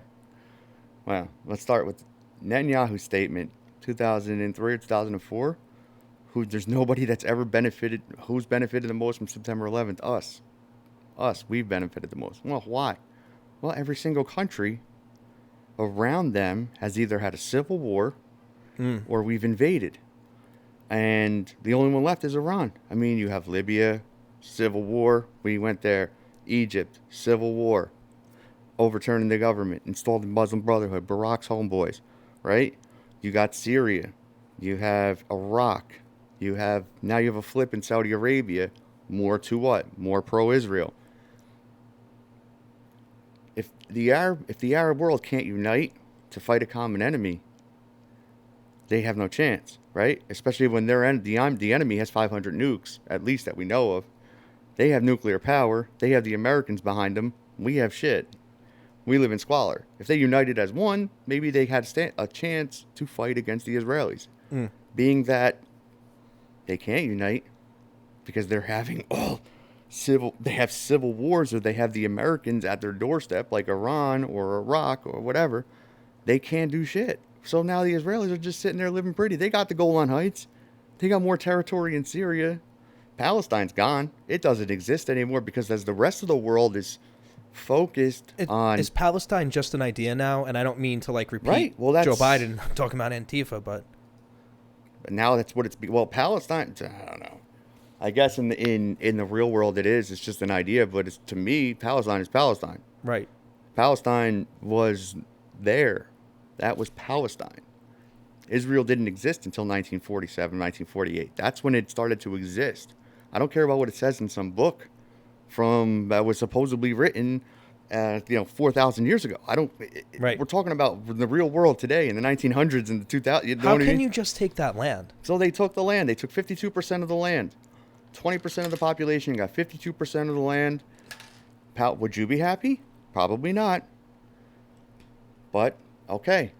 Well, let's start with Netanyahu's statement, 2003 or 2004. There's nobody that's ever benefited. Who's benefited the most from September 11th? Us. We've benefited the most. Well, why? Well, every single country around them has either had a civil war or we've invaded. And the only one left is Iran. I mean, you have Libya, civil war. We went there. Egypt, civil war. Overturning the government. Installed the Muslim Brotherhood. Barack's homeboys. Right? You got Syria. You have Iraq. Now you have a flip in Saudi Arabia. More to what? More pro-Israel. If the Arab world can't unite to fight a common enemy, they have no chance, right? Especially when the enemy has 500 nukes, at least that we know of. They have nuclear power. They have the Americans behind them. We have shit. We live in squalor. If they united as one, maybe they had a chance to fight against the Israelis. Being that they can't unite because they're having they have civil wars, or they have the Americans at their doorstep, like Iran or Iraq or whatever. They can't do shit. So now the Israelis are just sitting there living pretty. They got the Golan Heights. They got more territory in Syria. Palestine's gone. It doesn't exist anymore because as the rest of the world is focused on... Is Palestine just an idea now? And I don't mean to repeat Joe Biden talking about Antifa, but now that's what it's... Well, Palestine, I don't know. I guess in the real world it is. It's just an idea, but to me, Palestine is Palestine. Right. Palestine was there. That was Palestine. Israel didn't exist until 1947, 1948. That's when it started to exist. I don't care about what it says in some book that was supposedly written 4,000 years ago. Right. We're talking about the real world today in the 1900s and the 2000s. How can you just take that land? So they took the land. They took 52% of the land. 20% of the population got 52% of the land. Would you be happy? Probably not. But okay,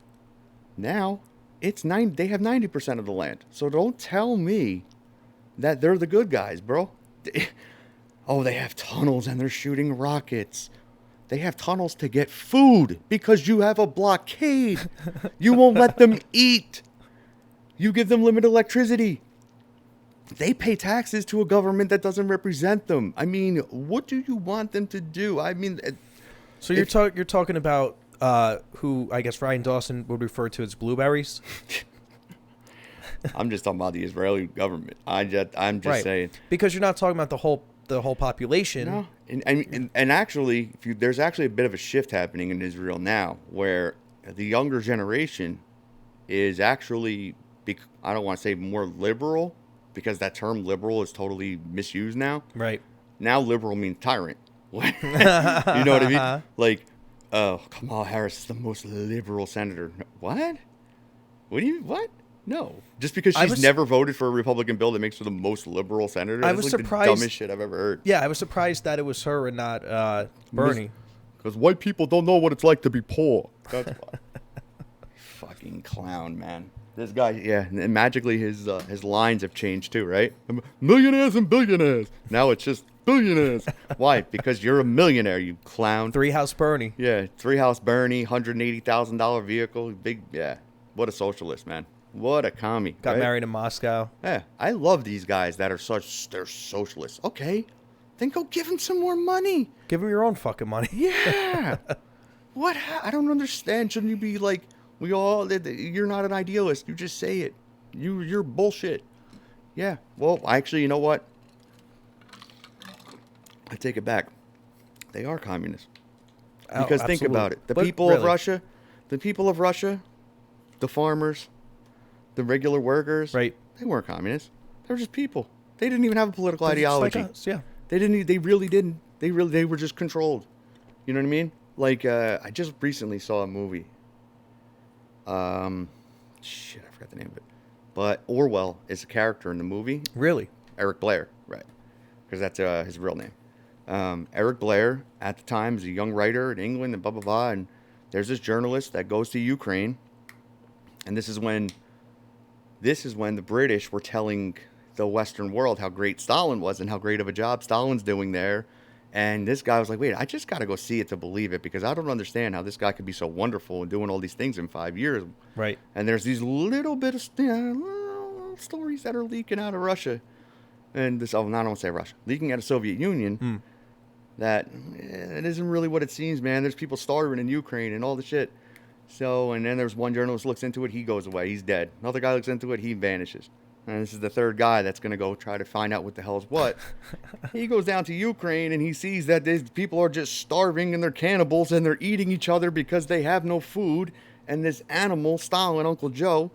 now they have 90% of the land. So don't tell me that they're the good guys, bro. They have tunnels and they're shooting rockets. They have tunnels to get food because you have a blockade. You won't let them eat. You give them limited electricity. They pay taxes to a government that doesn't represent them. I mean, what do you want them to do? I mean, so you're talking about who I guess Ryan Dawson would refer to as blueberries. I'm just talking about the Israeli government. I'm just saying, because you're not talking about the whole population. No, and actually, there's actually a bit of a shift happening in Israel now, where the younger generation is actually, I don't want to say more liberal, because that term liberal is totally misused now. Right. Now liberal means tyrant. You know what I mean? Like, Kamala Harris is the most liberal senator. What? What? No. Just because she's never voted for a Republican bill that makes her the most liberal senator. I was surprised. The dumbest shit I've ever heard. Yeah, I was surprised that it was her and not Bernie. Because white people don't know what it's like to be poor. That's why. Fucking clown, man. This guy, yeah, and magically his lines have changed too, right? Millionaires and billionaires. Now it's just billionaires. Why? Because you're a millionaire, you clown. Three House Bernie. Yeah, Three House Bernie, $180,000 vehicle, big. Yeah, what a socialist, man. What a commie. Got married in Moscow. Yeah, I love these guys that are they're socialists. Okay, then go give him some more money. Give him your own fucking money. Yeah. What? I don't understand. Shouldn't you be like, you're not an idealist. You just say it. You're bullshit. Yeah. Well, actually, you know what? I take it back. They are communists. Because think about it. The people of Russia, the farmers, the regular workers, right? They weren't communists. They were just people. They didn't even have a political ideology. Like us, yeah. They didn't. They really didn't. They were just controlled. You know what I mean? Like I just recently saw a movie. Shit, I forgot the name of it. But Orwell is a character in the movie. Really? Eric Blair, right? Because that's his real name. Eric Blair, at the time, is a young writer in England and blah, blah, blah. And there's this journalist that goes to Ukraine. And this is when the British were telling the Western world how great Stalin was and how great of a job Stalin's doing there. And this guy was like, wait, I just got to go see it to believe it, because I don't understand how this guy could be so wonderful and doing all these things in 5 years. Right. And there's these little bit of little stories that are leaking out of Russia. And this, I don't want to say Russia, leaking out of Soviet Union. That it isn't really what it seems, man. There's people starving in Ukraine and all the shit. So, and then there's one journalist looks into it, he goes away, he's dead. Another guy looks into it, he vanishes. And this is the third guy that's going to go try to find out what the hell's what. He goes down to Ukraine and he sees that these people are just starving and they're cannibals and they're eating each other because they have no food. And this animal, Stalin, Uncle Joe,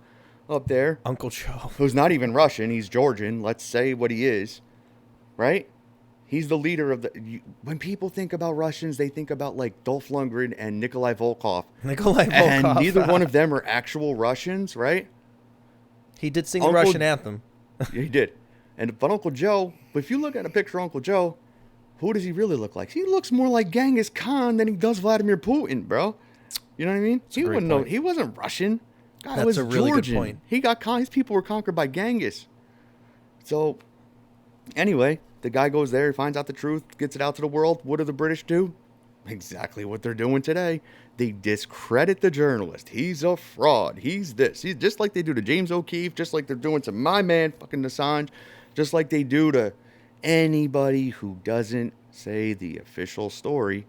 up there. Uncle Joe. Who's not even Russian, he's Georgian, let's say what he is. Right? He's the leader of the... When people think about Russians, they think about like Dolph Lundgren and Nikolai Volkov. And neither one of them are actual Russians, right? He did sing the Russian anthem. Yeah, he did. But Uncle Joe, if you look at a picture of Uncle Joe, who does he really look like? He looks more like Genghis Khan than he does Vladimir Putin, bro. You know what I mean? He wouldn't know. He wasn't Russian. Guy was a really Georgian. good point. His people were conquered by Genghis. So, anyway, the guy goes there, he finds out the truth, gets it out to the world. What do the British do? Exactly what they're doing today. They discredit the journalist. He's a fraud. He's this. He's just like they do to James O'Keefe, just like they're doing to my man, fucking Assange, just like they do to anybody who doesn't say the official story.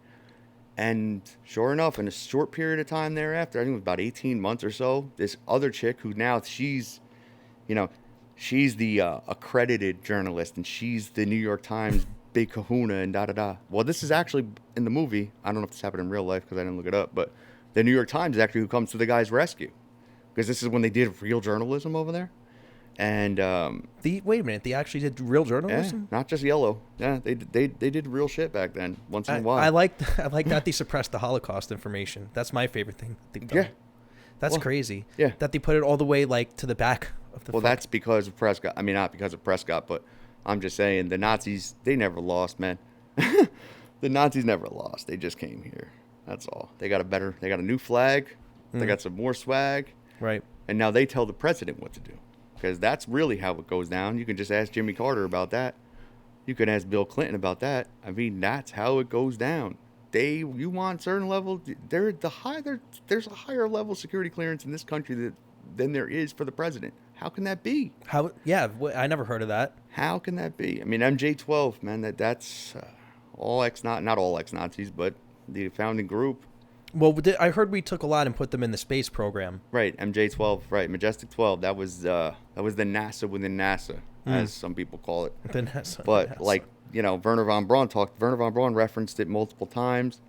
And sure enough, in a short period of time thereafter, I think it was about 18 months or so, this other chick who now she's the accredited journalist, and she's the New York Times big kahuna and da-da-da. Well, this is actually in the movie. I don't know if this happened in real life because I didn't look it up, but the New York Times is actually who comes to the guy's rescue, because this is when they did real journalism over there. And wait a minute, they actually did real journalism? Yeah, not just yellow. Yeah, they did real shit back then once in a while. I like that they suppressed the Holocaust information. That's my favorite thing they've done. Yeah. That's crazy. Yeah. That they put it all the way like to the back of the Well, that's because of Prescott. I mean, not because of Prescott, but I'm just saying the Nazis, they never lost, man. The Nazis never lost. They just came here. That's all. They got a new flag. They got some more swag. Right. And now they tell the president what to do. Because that's really how it goes down. You can just ask Jimmy Carter about that. You can ask Bill Clinton about that. I mean, that's how it goes down. You want certain level, there's a higher level security clearance in this country than there is for the president. How can that be? Yeah, I never heard of that. How can that be? I mean, MJ-12, man, that's not all ex-Nazis, but the founding group. Well, I heard we took a lot and put them in the space program. Right, MJ-12, right, Majestic 12. That was the NASA within NASA, as some people call it. The NASA. But like, Wernher von Braun referenced it multiple times,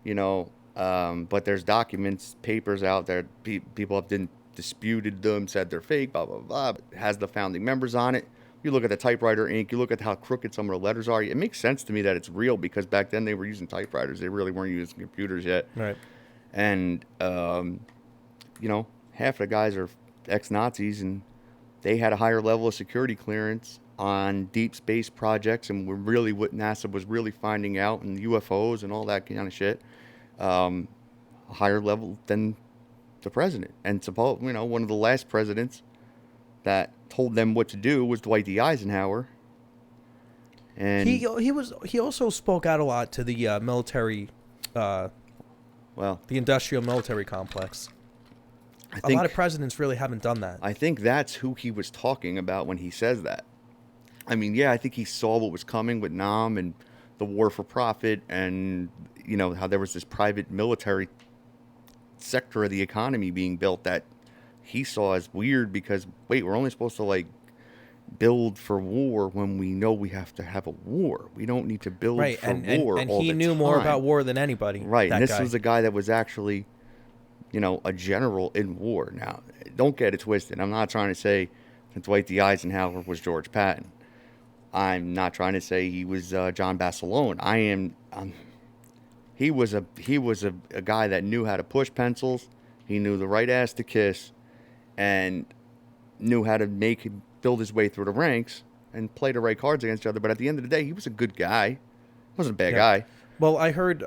but there's documents, papers out there. People have disputed them, said they're fake, blah, blah, blah. It has the founding members on it. You look at the typewriter ink, you look at how crooked some of the letters are. It makes sense to me that it's real, because back then they were using typewriters. They really weren't using computers yet. Right. And, half the guys are ex-Nazis, and they had a higher level of security clearance on deep space projects, and what NASA was really finding out, and UFOs and all that kind of shit, a higher level than the president. And one of the last presidents that told them what to do was Dwight D. Eisenhower. And he also spoke out a lot to the military, the industrial military complex. A lot of presidents really haven't done that. I think that's who he was talking about when he says that. I mean, yeah, I think he saw what was coming with Nam and the war for profit, and how there was this private military sector of the economy being built that he saw as weird because wait, we're only supposed to like build for war when we know we have to have a war. We don't need to build Right, for and war and all he the knew time. more about war than anybody. Right, and that this guy. was a guy that was actually, a general in war. Now, don't get it twisted. I'm not trying to say that Dwight D. Eisenhower was George Patton. I'm not trying to say he was John Basilone. I am. He was a guy that knew how to push pencils. He knew the right ass to kiss, and knew how to build his way through the ranks and play the right cards against each other. But at the end of the day, he was a good guy. He wasn't a bad guy. Well, I heard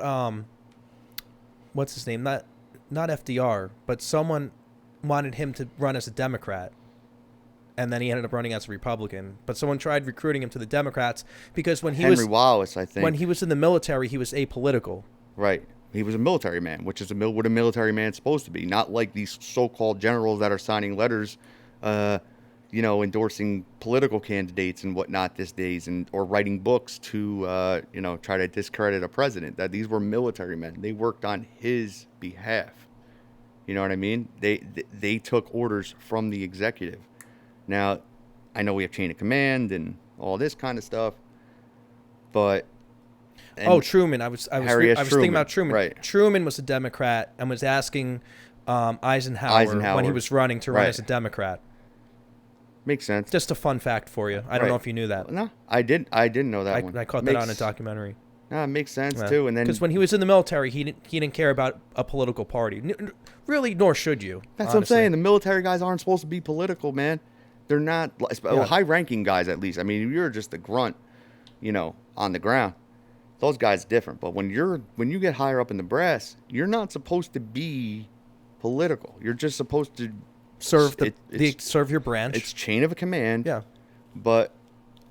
what's his name? Not FDR, but someone wanted him to run as a Democrat. And then he ended up running as a Republican. But someone tried recruiting him to the Democrats because when he Henry Wallace, I think. when he was in the military, he was apolitical. Right. He was a military man, which is what a military man's supposed to be. Not like these so-called generals that are signing letters, endorsing political candidates and whatnot these days, or writing books to, try to discredit a president. That these were military men. They worked on his behalf. You know what I mean? They took orders from the executive. Now, I know we have chain of command and all this kind of stuff, but Truman. I was thinking about Truman. Right. Truman was a Democrat and was asking Eisenhower when he was running to run as a Democrat. Makes sense. Just a fun fact for you. I don't know if you knew that. No, I didn't know that one. I caught that on a documentary. No, it makes sense too. And then because when he was in the military, he didn't care about a political party. Really, nor should you. That's honestly. what I'm saying. The military guys aren't supposed to be political, man. They're not high-ranking guys, at least. I mean, you're just a grunt, on the ground. Those guys are different. But when you get higher up in the brass, you're not supposed to be political. You're just supposed to serve serve your branch. It's chain of a command. Yeah. But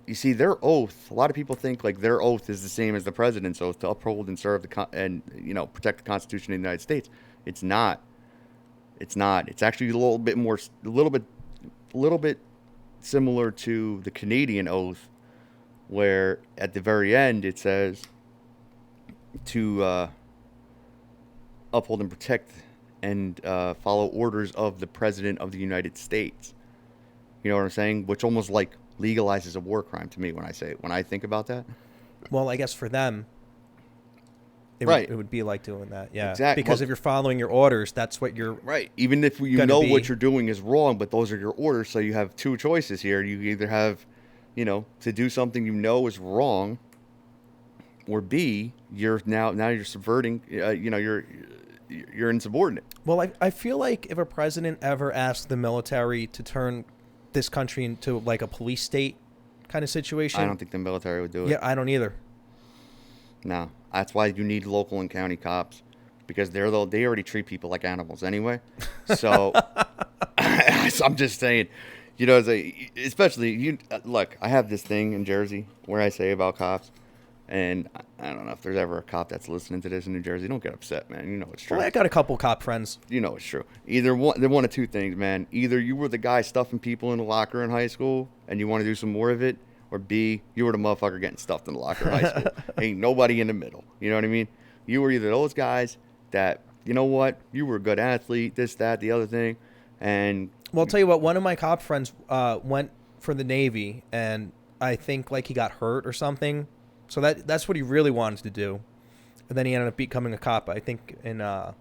you see, their oath. A lot of people think like their oath is the same as the president's oath to uphold and serve protect the Constitution of the United States. It's not. It's not. It's actually a little bit similar to the Canadian oath, where at the very end it says to uphold and protect and follow orders of the President of the United States. You know what I'm saying? Which almost like legalizes a war crime to me when I think about that. Well, I guess for them, it would be like doing that. Yeah. Exactly. Because if you're following your orders, that's what you're... Right. Even if you know what you're doing is wrong, but those are your orders, so you have two choices here. You either have, to do something you know is wrong, or B, you're now you're subverting, you're insubordinate. Well, I feel like if a president ever asked the military to turn this country into like a police state kind of situation... I don't think the military would do it. Yeah, I don't either. No. That's why you need local and county cops, because they already treat people like animals anyway. So I'm just saying, especially look, I have this thing in Jersey where I say about cops, and I don't know if there's ever a cop that's listening to this in New Jersey. Don't get upset, man. You know it's true. Well, I got a couple cop friends. You know it's true. They're one of two things, man. Either you were the guy stuffing people in the locker in high school and you want to do some more of it, or B, you were the motherfucker getting stuffed in the locker in high school. Ain't nobody in the middle. You know what I mean? You were either those guys that, you know what, you were a good athlete, this, that, the other thing, and... Well, I'll tell you what, one of my cop friends went for the Navy, and I think like he got hurt or something. So that's what he really wanted to do. And then he ended up becoming a cop, I think, in... I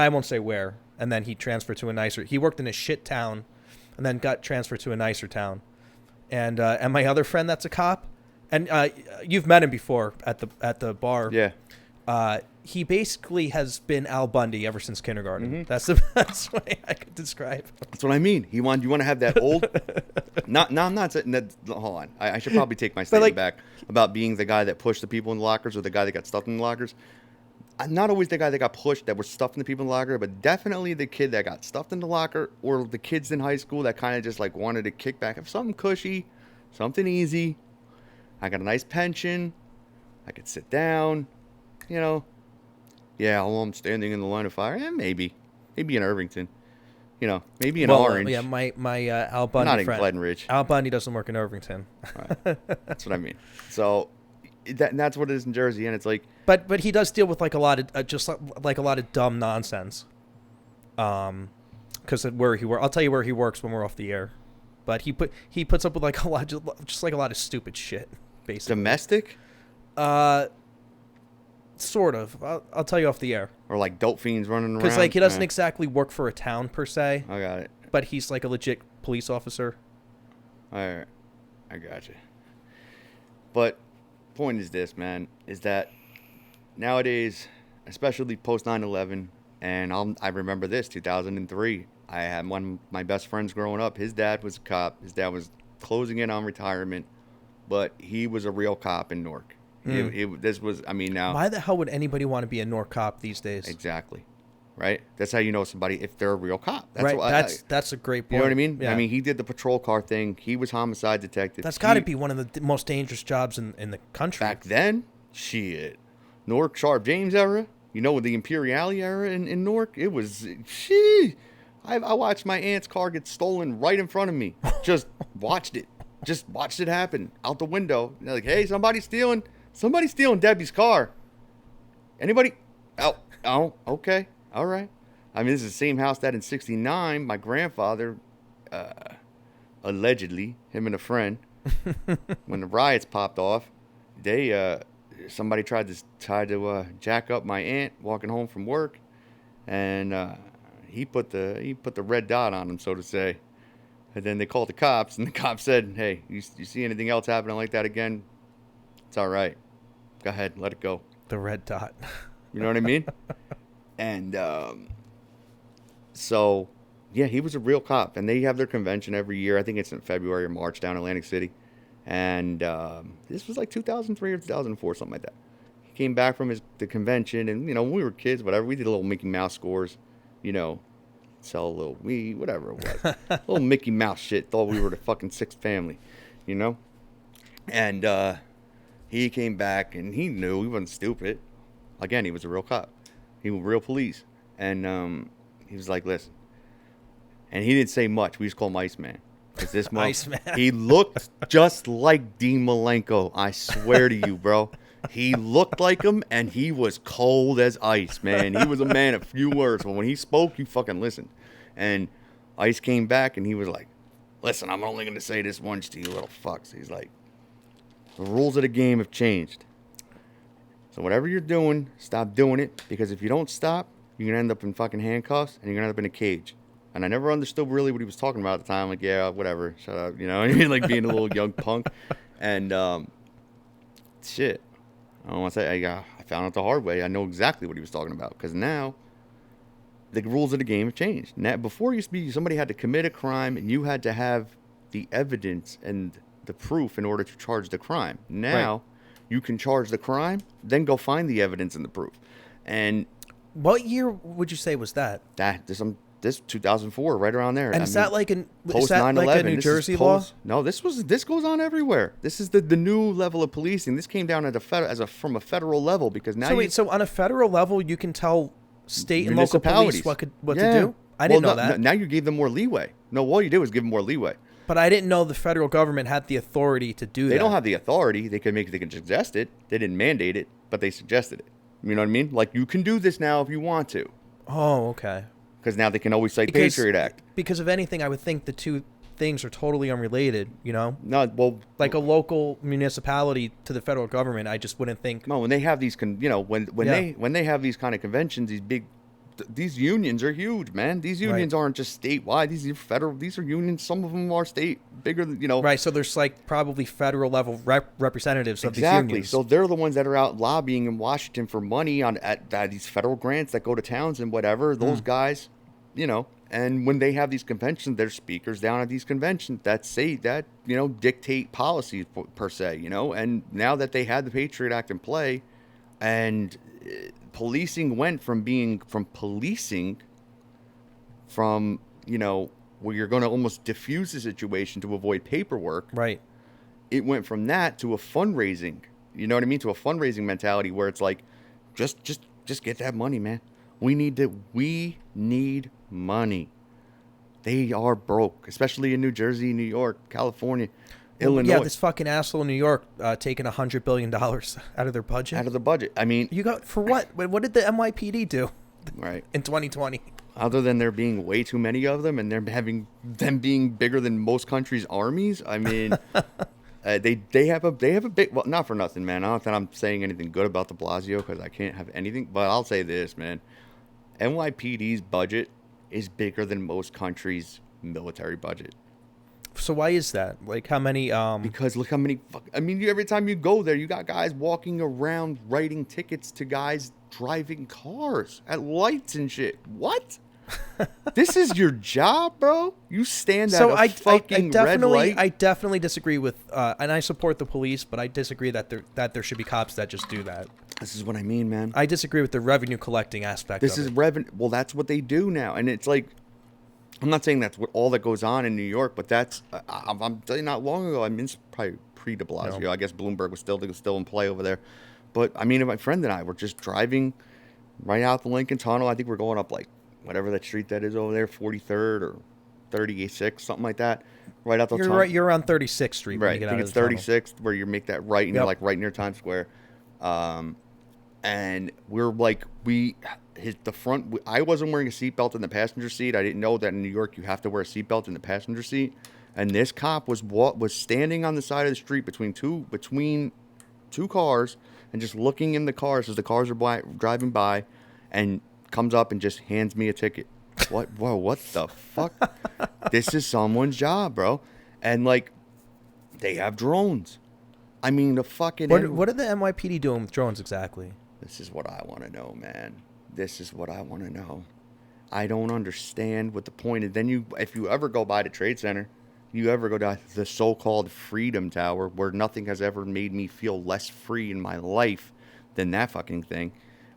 won't say where. And then he transferred to a nicer... He worked in a shit town and then got transferred to a nicer town. And my other friend that's a cop, and you've met him before at the bar. Yeah. He basically has been Al Bundy ever since kindergarten. Mm-hmm. That's the best way I could describe him. That's what I mean. You want to have that old... No, I'm not saying that... Hold on. I should probably take my statement back about being the guy that pushed the people in the lockers or the guy that got stuffed in the lockers. I'm not always the guy that got pushed, that was stuffing the people in the locker, but definitely the kid that got stuffed in the locker, or the kids in high school that kind of just like wanted to kick back. If something cushy, something easy, I got a nice pension, I could sit down, Yeah, well, I'm standing in the line of fire. Maybe in Irvington. maybe an Well, orange. yeah, my Al Bundy Not in friend. Glenridge. Al Bundy doesn't work in Irvington. Right. That's what I mean. So that's what it is in Jersey, and it's like, But he does deal with like a lot of like a lot of dumb nonsense. Because where he works, I'll tell you where he works when we're off the air. But he puts up with like a lot, just like a lot of stupid shit, basically. domestic Sort of. I'll tell you off the air. or like dope fiends running around. Because like he doesn't Yeah, exactly work for a town per se, I got it. but he's like a legit police officer. All right, I got you. But point is this, man, is that nowadays, especially post 9/11, and I remember this 2003. I had one of my best friends growing up. His dad was a cop. His dad was closing in on retirement, but he was a real cop in Newark. This was, I mean, now Why the hell would anybody want to be a Newark cop these days? exactly, right? That's how you know somebody if they're a real cop. That's Right. what That's a great point. you know what I mean? Yeah. I mean, he did the patrol car thing. He was homicide detective. That's got to be one of the most dangerous jobs in the country. Back then, shit. Newark Sharp James era, with the Imperiale era in Newark, it was, I watched my aunt's car get stolen right in front of me. Just watched it. Just watched it happen out the window. They're like, hey, somebody's stealing Debbie's car. Anybody? Oh, okay. All right. I mean, this is the same house that in 1969, my grandfather, allegedly, him and a friend, when the riots popped off, somebody tried to jack up my aunt walking home from work, and he put the red dot on him, so to say. And then they called the cops, and the cops said, hey, you see anything else happening like that again? It's all right. Go ahead, let it go. The red dot. You know what I mean? And so, yeah, he was a real cop. And they have their convention every year. I think it's in February or March down in Atlantic City. And this was like 2003 or 2004, something like that. He came back from the convention. And, when we were kids, whatever, we did little Mickey Mouse scores, sell a little weed, whatever it was. Little Mickey Mouse shit. Thought we were the fucking Sixth Family, And he came back and he knew he wasn't stupid. Again, he was a real cop. He was real police. And he was like, listen. And he didn't say much. We just call him Iceman. Because this Iceman. He looked just like Dean Malenko. I swear to you, bro. He looked like him, and he was cold as ice, man. He was a man of few words. But when he spoke, you fucking listened. And Ice came back, and he was like, listen, I'm only going to say this once to you little fucks. He's like, the rules of the game have changed. So whatever you're doing, stop doing it. Because if you don't stop, you're going to end up in fucking handcuffs, and you're going to end up in a cage. And I never understood really what he was talking about at the time. Like, yeah, whatever, shut up. Like being a little young punk. And shit. I don't want to say I found out the hard way. I know exactly what he was talking about. Because now the rules of the game have changed. Now, before it used to be somebody had to commit a crime and you had to have the evidence and the proof in order to charge the crime. Now you can charge the crime, then go find the evidence and the proof. And what year would you say was that? This 2004, right around there. And is that like a New This Jersey is law? No, this goes on everywhere. This is the new level of policing. This came down from a federal level because now. So on a federal level, you can tell state and local police what to do. I didn't know that. Now you gave them more leeway. No, all you did was give them more leeway. But I didn't know the federal government had the authority to do that. They don't have the authority. They can suggest it. They didn't mandate it, but they suggested it. You know what I mean? Like, you can do this now if you want to. Oh, okay. Because now they can always cite Patriot Act. Because if anything, I would think the two things are totally unrelated, No, well... Like a local municipality to the federal government, I just wouldn't think... No, when they have these... when they have these kind of conventions, these unions are huge, man. These unions aren't just statewide. These are federal. These are unions. Some of them are state, bigger than, Right, so there's like probably federal level representatives of these Exactly. unions. So they're the ones that are out lobbying in Washington for money at these federal grants that go to towns and whatever. Those guys, and when they have these conventions, there's speakers down at these conventions that say that, dictate policy per se, And now that they had the Patriot Act in play and... policing went from policing where you're going to almost diffuse the situation to avoid paperwork. Right. It went from that to a fundraising, you know what I mean? To a fundraising mentality where it's like, just get that money, man. We need money. They are broke, especially in New Jersey, New York, California, Illinois. Yeah, this fucking asshole in New York taking $100 billion out of their budget. Out of the budget. I mean, You got for what? What did the NYPD do right. in 2020? Other than there being way too many of them and them being bigger than most countries' armies, I mean, they have a big, well, not for nothing, man. Not that I'm saying anything good about de Blasio because I can't have anything, but I'll say this, man. NYPD's budget is bigger than most countries' military budget. So why is that? Like how many? Because look how many. I mean, every time you go there, you got guys walking around writing tickets to guys driving cars at lights and shit. What? This is your job, bro. You stand at a fucking red light. I definitely disagree with, and I support the police, but I disagree that there should be cops that just do that. This is what I mean, man. I disagree with the revenue collecting aspect. This of is it. revenue. Well, that's what they do now, and it's like, I'm not saying that's what all that goes on in New York, but that's I'm telling you, not long ago. I mean, it's probably pre-de Blasio. No. I guess Bloomberg was still in play over there, but I mean, my friend and I were just driving right out the Lincoln Tunnel. I think we're going up like whatever that street that is over there, 43rd or 36th, something like that. Right out the tunnel. Right. You're on 36th Street. Right. When you get I think out it's of the tunnel. 36th where you make that right and you're like right near Times Square. And we're like, hit the front. I wasn't wearing a seatbelt in the passenger seat. I didn't know that in New York you have to wear a seatbelt in the passenger seat. And this cop was standing on the side of the street between two cars and just looking in the cars as the cars are driving by, and comes up and just hands me a ticket. What? Whoa! What the fuck? This is someone's job, bro. And like, they have drones. I mean, the fucking. What are the NYPD doing with drones exactly? This is what I want to know, man. This is what I want to know. I don't understand what the point is. Then if you ever go by the Trade Center, you ever go to the so-called Freedom Tower, where nothing has ever made me feel less free in my life than that fucking thing.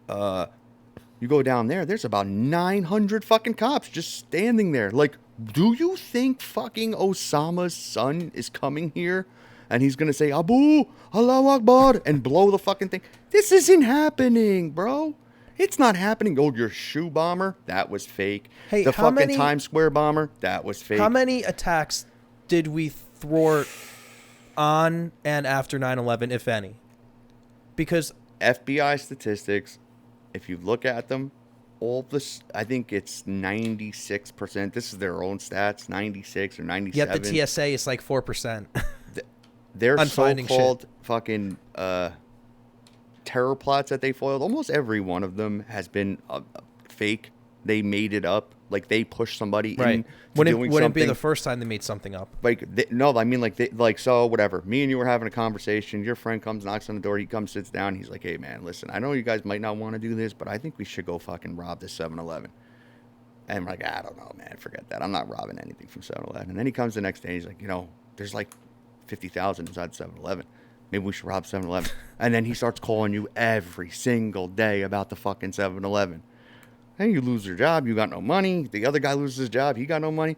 You go down there, there's about 900 fucking cops just standing there. Like, do you think fucking Osama's son is coming here and he's going to say, Abu, Allahu Akbar, and blow the fucking thing? This isn't happening, bro. It's not happening. Oh, your shoe bomber? That was fake. Hey, the fucking Times Square bomber? That was fake. How many attacks did we thwart on and after 9/11, if any? Because FBI statistics, if you look at them, all this, I think it's 96%. This is their own stats, 96 or 97. yet the TSA is like 4%. Their so-called fucking terror plots that they foiled, almost every one of them has been fake. They made it up. Like, they pushed somebody in Wouldn't be the first time they made something up. Like, so whatever. Me and you were having a conversation. Your friend comes, knocks on the door. He comes, sits down. He's like, hey, man, listen, I know you guys might not want to do this, but I think we should go fucking rob this 7-Eleven. And I'm like, I don't know, man. Forget that. I'm not robbing anything from 7-Eleven. And then he comes the next day. He's like, there's like 50,000 inside 7-Eleven. Maybe we should rob 7-Eleven. And then he starts calling you every single day about the fucking 7-Eleven. And you lose your job, you got no money. The other guy loses his job, he got no money.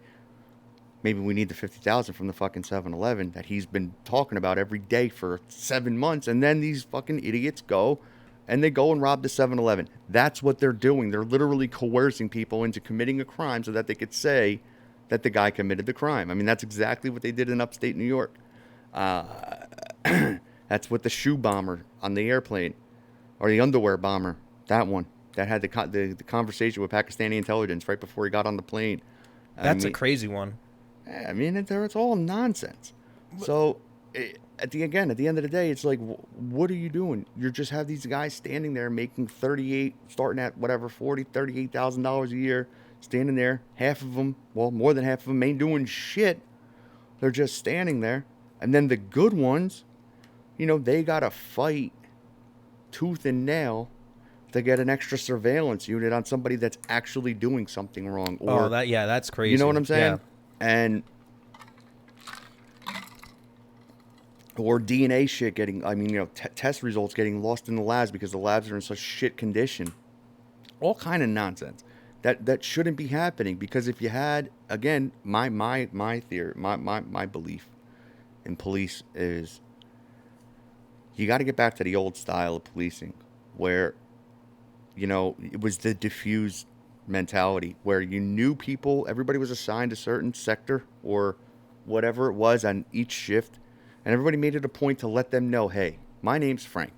Maybe we need the 50,000 from the fucking 7-Eleven that he's been talking about every day for 7 months. And then these fucking idiots go and they go and rob the 7-Eleven. That's what they're doing. They're literally coercing people into committing a crime so that they could say that the guy committed the crime. I mean, that's exactly what they did in upstate New York. That's what the shoe bomber on the airplane, or the underwear bomber, that one. That had the conversation with Pakistani intelligence right before he got on the plane. That's a crazy one. I mean, it's all nonsense. So, at the end of the day, it's like, what are you doing? You just have these guys standing there making starting at whatever, $38,000 a year, standing there. Half of them, well, more than half of them ain't doing shit. They're just standing there. And then the good ones, they got to fight tooth and nail to get an extra surveillance unit on somebody that's actually doing something wrong. Or, that's crazy. You know what I'm saying? Yeah. Or DNA shit test results getting lost in the labs because the labs are in such shit condition. All kind of nonsense. That shouldn't be happening, because if you had, again, my theory, my belief in police is you got to get back to the old style of policing where, it was the diffused mentality where you knew people, everybody was assigned a certain sector or whatever it was on each shift, and everybody made it a point to let them know, hey, my name's Frank.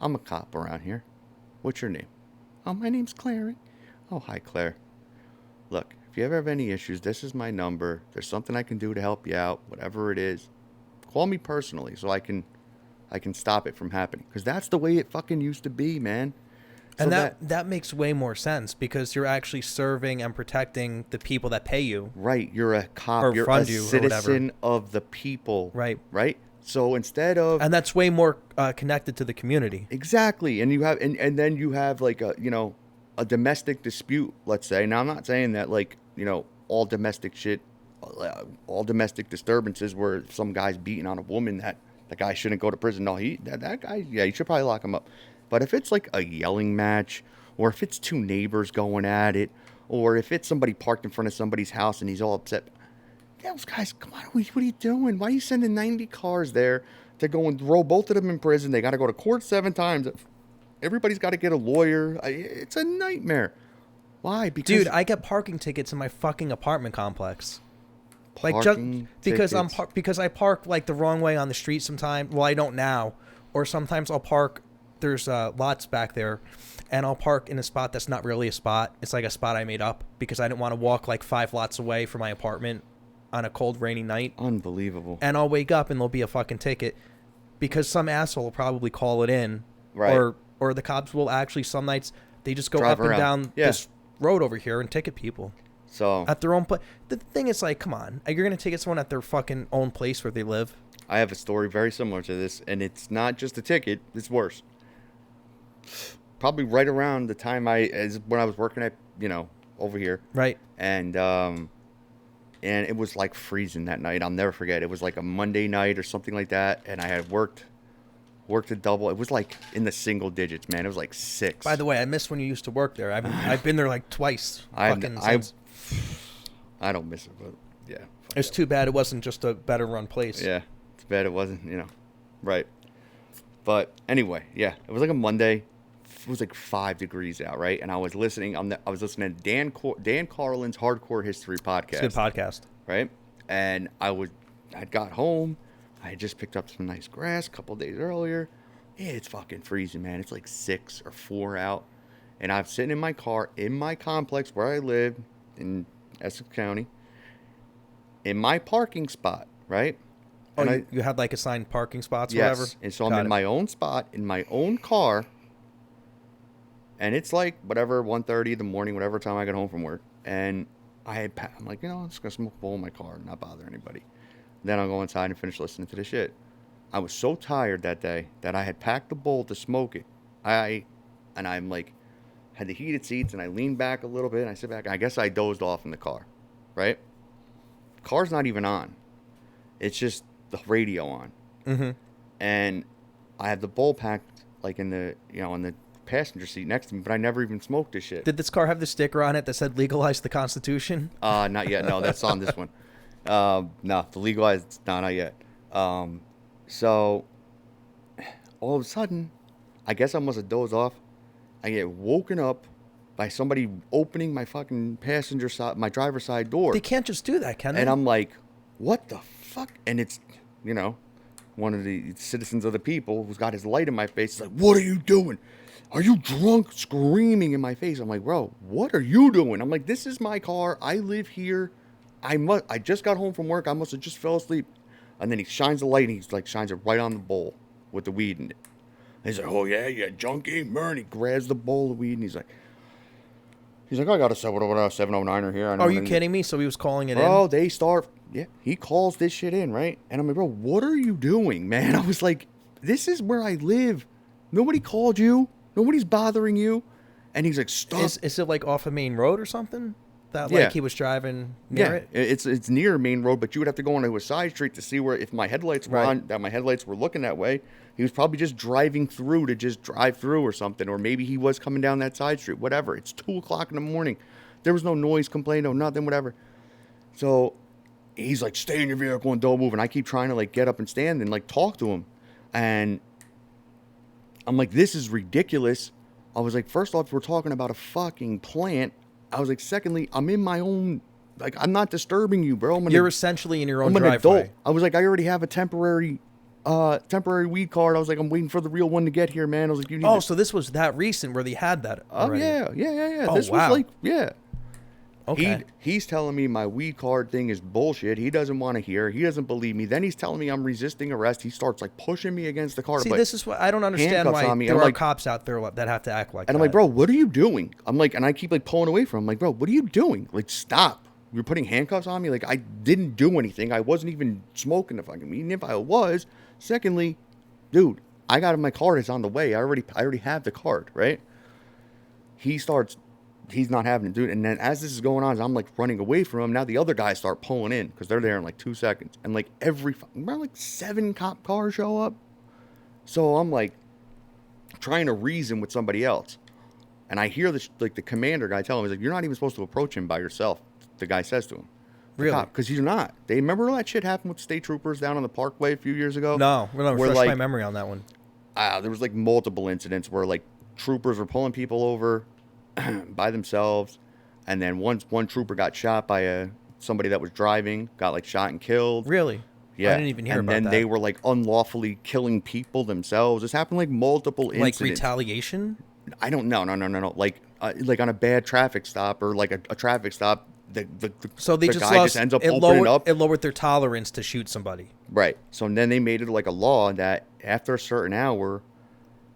I'm a cop around here. What's your name? Oh, my name's Claire. Oh, hi, Claire. Look, if you ever have any issues, this is my number. There's something I can do to help you out, whatever it is. Call me personally so I can stop it from happening. Because that's the way it fucking used to be, man. So And that makes way more sense because you're actually serving and protecting the people that pay you. Right. You're a cop. Or You're a fund you or citizen of the people. Right. Right? So instead of... And that's way more connected to the community. Exactly. And you have... And then you have like a, you know, a domestic dispute, let's say. Now, I'm not saying that like, you know, all domestic shit, all domestic disturbances where some guy's beating on a woman that the guy shouldn't go to prison. No, that guy, yeah, you should probably lock him up. But if it's like a yelling match, or if it's two neighbors going at it, or if it's somebody parked in front of somebody's house and he's all upset, those guys, come on, what are you doing? Why are you sending 90 cars there to go and throw both of them in prison? They got to go to court 7 times. Everybody's got to get a lawyer. It's a nightmare. Why? Because dude, I get parking tickets in my fucking apartment complex. Like because because I park like the wrong way on the street sometimes. Well, I don't now. Or sometimes I'll park. There's lots back there, and I'll park in a spot that's not really a spot. It's like a spot I made up because I didn't want to walk like 5 lots away from my apartment on a cold, rainy night. Unbelievable. And I'll wake up and there'll be a fucking ticket because some asshole will probably call it in. Right. Or the cops will actually, some nights, they just go Drive up and around. down this road over here and ticket people. So at their own place. The thing is, like, come on. You're going to ticket someone at their fucking own place where they live? I have a story very similar to this, and it's not just a ticket. It's worse. Probably right around the time when I was working at, you know, over here. Right. And it was like freezing that night. I'll never forget. It was like a Monday night or something like that, and I had worked a double. It was like in the single digits, man. It was like 6. By the way, I miss when you used to work there. I've been there like twice. I don't miss it, but yeah. It's too bad it wasn't just a better run place. Yeah, it's bad it wasn't, you know. Right. But anyway, yeah, it was like a Monday. It was like 5 degrees out, right? And I was listening. I was listening to Dan Carlin's Hardcore History podcast. It's a good podcast, right? And I'd got home. I had just picked up some nice grass a couple days earlier. Yeah, it's fucking freezing, man. It's like 6 or 4 out, and I'm sitting in my car in my complex where I live in Essex County, in my parking spot, right? Oh, and you had like assigned parking spots, or yes, whatever? And so I'm in my own spot, in my own car, and it's like whatever, 1:30 in the morning, whatever time I get home from work, and I'm like, you know, I'm just gonna smoke a bowl in my car and not bother anybody. Then I'll go inside and finish listening to the shit. I was so tired that day that I had packed the bowl to smoke it. I'm like, had the heated seats, and I leaned back a little bit, and I sit back, and I guess I dozed off in the car, right? The car's not even on. It's just the radio on. Mm-hmm. And I had the bowl packed, like in the passenger seat next to me, but I never even smoked this shit. Did this car have the sticker on it that said legalize the Constitution? Not yet. No, that's on this one. No, the legalized, not yet. So all of a sudden, I guess I must have dozed off. I get woken up by somebody opening my fucking passenger side, my driver's side door. They can't just do that, can they? And I'm like, what the fuck? And it's, you know, one of the citizens of the people who's got his light in my face. He's like, what are you doing? Are you drunk? Screaming in my face. I'm like, bro, what are you doing? I'm like, this is my car. I live here. I just got home from work. I must have just fell asleep. And then he shines the light, and he's like, shines it right on the bowl with the weed in it. And he's like, oh yeah, junkie, man. He grabs the bowl of weed, and he's like, I got a 709er here. Are you kidding me? So he was calling it in? Bro, he calls this shit in, right? And I'm like, bro, what are you doing, man? I was like, this is where I live. Nobody called you. Nobody's bothering you. And he's like, stop. Is it like off a main road or something? That like he was driving near it? It's near main road, but you would have to go onto a side street to see where, if my headlights were on, that my headlights were looking that way. He was probably just driving through to just drive through or something, or maybe he was coming down that side street, whatever. It's 2:00 in the morning. There was no noise complaint, no nothing, whatever. So he's like, stay in your vehicle and don't move. And I keep trying to like get up and stand and like talk to him. And I'm like, this is ridiculous. I was like, first off, we're talking about a fucking plant I was like, secondly, I'm in my own, like, I'm not disturbing you, bro. You're essentially in your own I'm an driveway. adult. I was like, I already have a temporary weed card. I was like, I'm waiting for the real one to get here, man. I was like, you need Oh, so this was that recent where they had that already. yeah. Oh, This wow. was like, yeah. Okay. He's telling me my weed card thing is bullshit. He doesn't want to hear. He doesn't believe me. Then he's telling me I'm resisting arrest. He starts like pushing me against the car. See, but this is what I don't understand handcuffs why on me. there I'm are like- cops out there that have to act like that. And I'm like, bro, what are you doing? I'm like, and I keep like pulling away from him. I'm like, bro, what are you doing? Like, stop. You're putting handcuffs on me. Like, I didn't do anything. I wasn't even smoking the fucking weed. And if I was, secondly, dude, I got my card. It's on the way. I already have the card, right? He's not having to do it. And then as this is going on, as I'm like running away from him, now the other guys start pulling in because they're there in like 2 seconds. And like around like 7 cop cars show up. So I'm like trying to reason with somebody else. And I hear this, like the commander guy telling me, he's like, you're not even supposed to approach him by yourself. The guy says to him. Really? Because you're not. They remember that shit happened with state troopers down on the Parkway a few years ago? No, we're not Where, refresh my like, memory on that one. there was like multiple incidents where like troopers were pulling people over by themselves, and then one trooper got shot by somebody that was driving, got like shot and killed. Really? Yeah. I didn't even hear about that. And then they were like unlawfully killing people themselves. This happened like multiple incidents. Like retaliation? I don't know. No. Like on a bad traffic stop or like a traffic stop, So they the just guy lost, just ends up it opening up. It lowered their tolerance to shoot somebody. Right. So then they made it like a law that after a certain hour,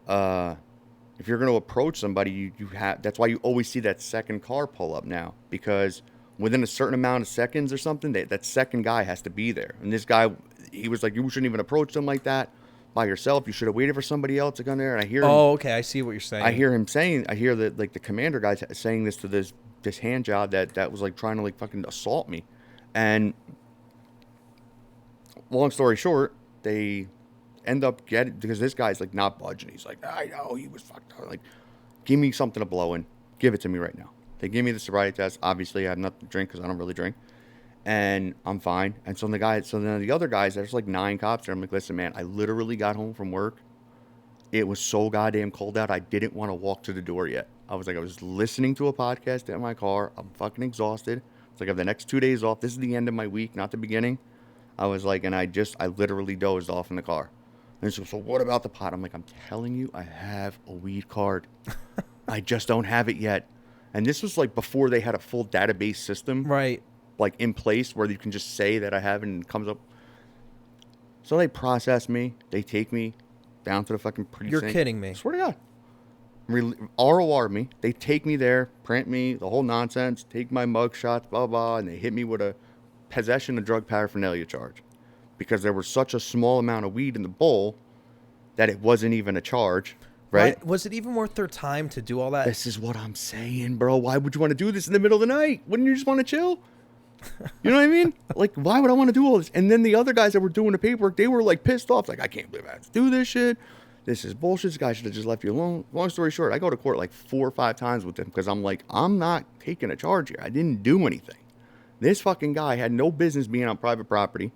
if you're going to approach somebody, you have. That's why you always see that second car pull up now, because within a certain amount of seconds or something, that second guy has to be there. And this guy, he was like, you shouldn't even approach them like that by yourself. You should have waited for somebody else to come there. And I hear him, okay, I see what you're saying. I hear that like the commander guy saying this to this hand job that was like trying to like fucking assault me. And long story short, they end up getting, because this guy's like not budging. He's like, I know he was fucked up. Like, give me something to blow in. Give it to me right now. They give me the sobriety test. Obviously, I have nothing to drink because I don't really drink, and I'm fine. And so then the other guys, there's like 9 cops there. I'm like, listen, man, I literally got home from work. It was so goddamn cold out. I didn't want to walk to the door yet. I was listening to a podcast in my car. I'm fucking exhausted. It's like I have the next 2 days off. This is the end of my week, not the beginning. I was like, and I literally dozed off in the car. And so what about the pot? I'm like, I'm telling you, I have a weed card. I just don't have it yet. And this was like before they had a full database system, right, like in place where you can just say that I have it and it comes up. So they process me. They take me down to the fucking precinct. You're kidding me. I swear to God. ROR me. They take me there, print me, the whole nonsense, take my mug shots, blah, blah, and they hit me with a possession of drug paraphernalia charge. Because there was such a small amount of weed in the bowl that it wasn't even a charge, right? Was it even worth their time to do all that? This is what I'm saying, bro. Why would you want to do this in the middle of the night? Wouldn't you just want to chill? You know what I mean? Like, why would I want to do all this? And then the other guys that were doing the paperwork, they were like pissed off. Like, I can't believe I have to do this shit. This is bullshit. This guy should have just left you alone. Long story short, I go to court like 4 or 5 times with them because I'm like, I'm not taking a charge here. I didn't do anything. This fucking guy had no business being on private property.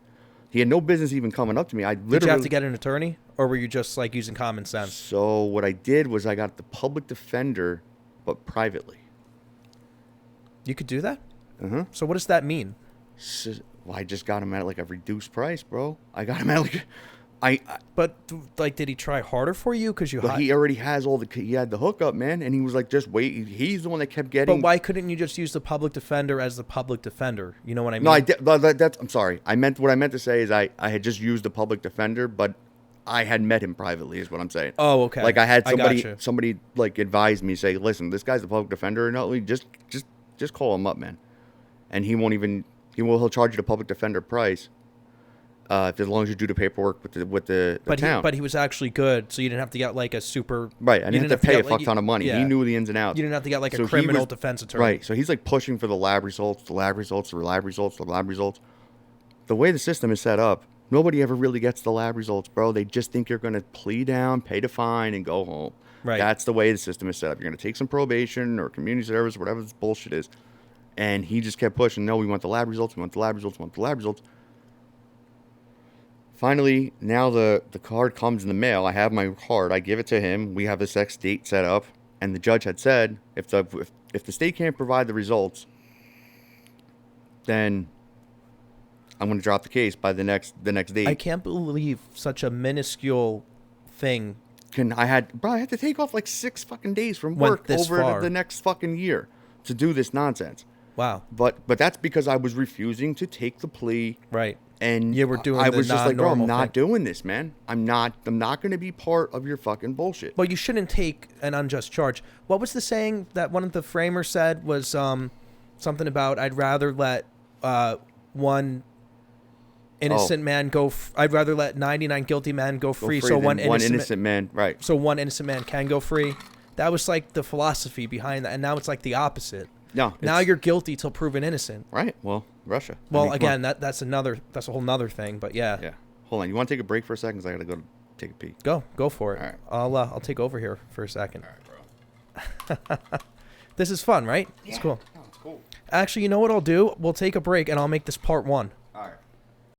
He had no business even coming up to me. Did you have to get an attorney, or were you just like using common sense? So what I did was I got the public defender, but privately. You could do that? Uh-huh. So what does that mean? So, well, I just got him at like a reduced price, bro. I got him at like... But like, did he try harder for you? Because he already has he had the hookup, man, and he was like, just wait. He's the one that kept getting. But why couldn't you just use the public defender as the public defender? You know what I mean? No, I did. I'm sorry. What I meant to say is I had just used the public defender, but I had met him privately. Is what I'm saying. Oh, okay. Like I had somebody like advise me, say, listen, this guy's the public defender, and just call him up, man, and he'll charge you the public defender price. As long as you do the paperwork with the town. But he was actually good, so you didn't have to get like a super... Right, I didn't have to pay a fuck ton of money. Yeah. He knew the ins and outs. You didn't have to get like a criminal defense attorney. Right, so he's like pushing for the lab results. The way the system is set up, nobody ever really gets the lab results, bro. They just think you're going to plea down, pay the fine, and go home. Right. That's the way the system is set up. You're going to take some probation or community service, whatever this bullshit is. And he just kept pushing, no, we want the lab results, Finally, now the card comes in the mail. I have my card. I give it to him. We have this X date set up. And the judge had said, if if the state can't provide the results, then I'm going to drop the case by the next date. I can't believe such a minuscule thing. I had to take off like 6 fucking days from work over the next fucking year to do this nonsense. Wow. But that's because I was refusing to take the plea. Right. And you were doing I the was just like, bro, I'm not thing. doing this, man. I'm not going to be part of your fucking bullshit. Well, you shouldn't take an unjust charge. What was the saying that one of the framers said was something about I'd rather let one innocent man go. I'd rather let 99 guilty men go free, so one innocent man, right? So one innocent man can go free. That was like the philosophy behind that, and now it's like the opposite. No, now you're guilty till proven innocent. Right. Well, Russia. Well, again, that's a whole nother thing. But yeah. Yeah. Hold on. You want to take a break for a second? 'Cause I gotta go take a pee. Go for it. All right. I'll take over here for a second. All right, bro. This is fun, right? Yeah. It's cool. No, it's cool. Actually, you know what I'll do? We'll take a break and I'll make this part 1. All right.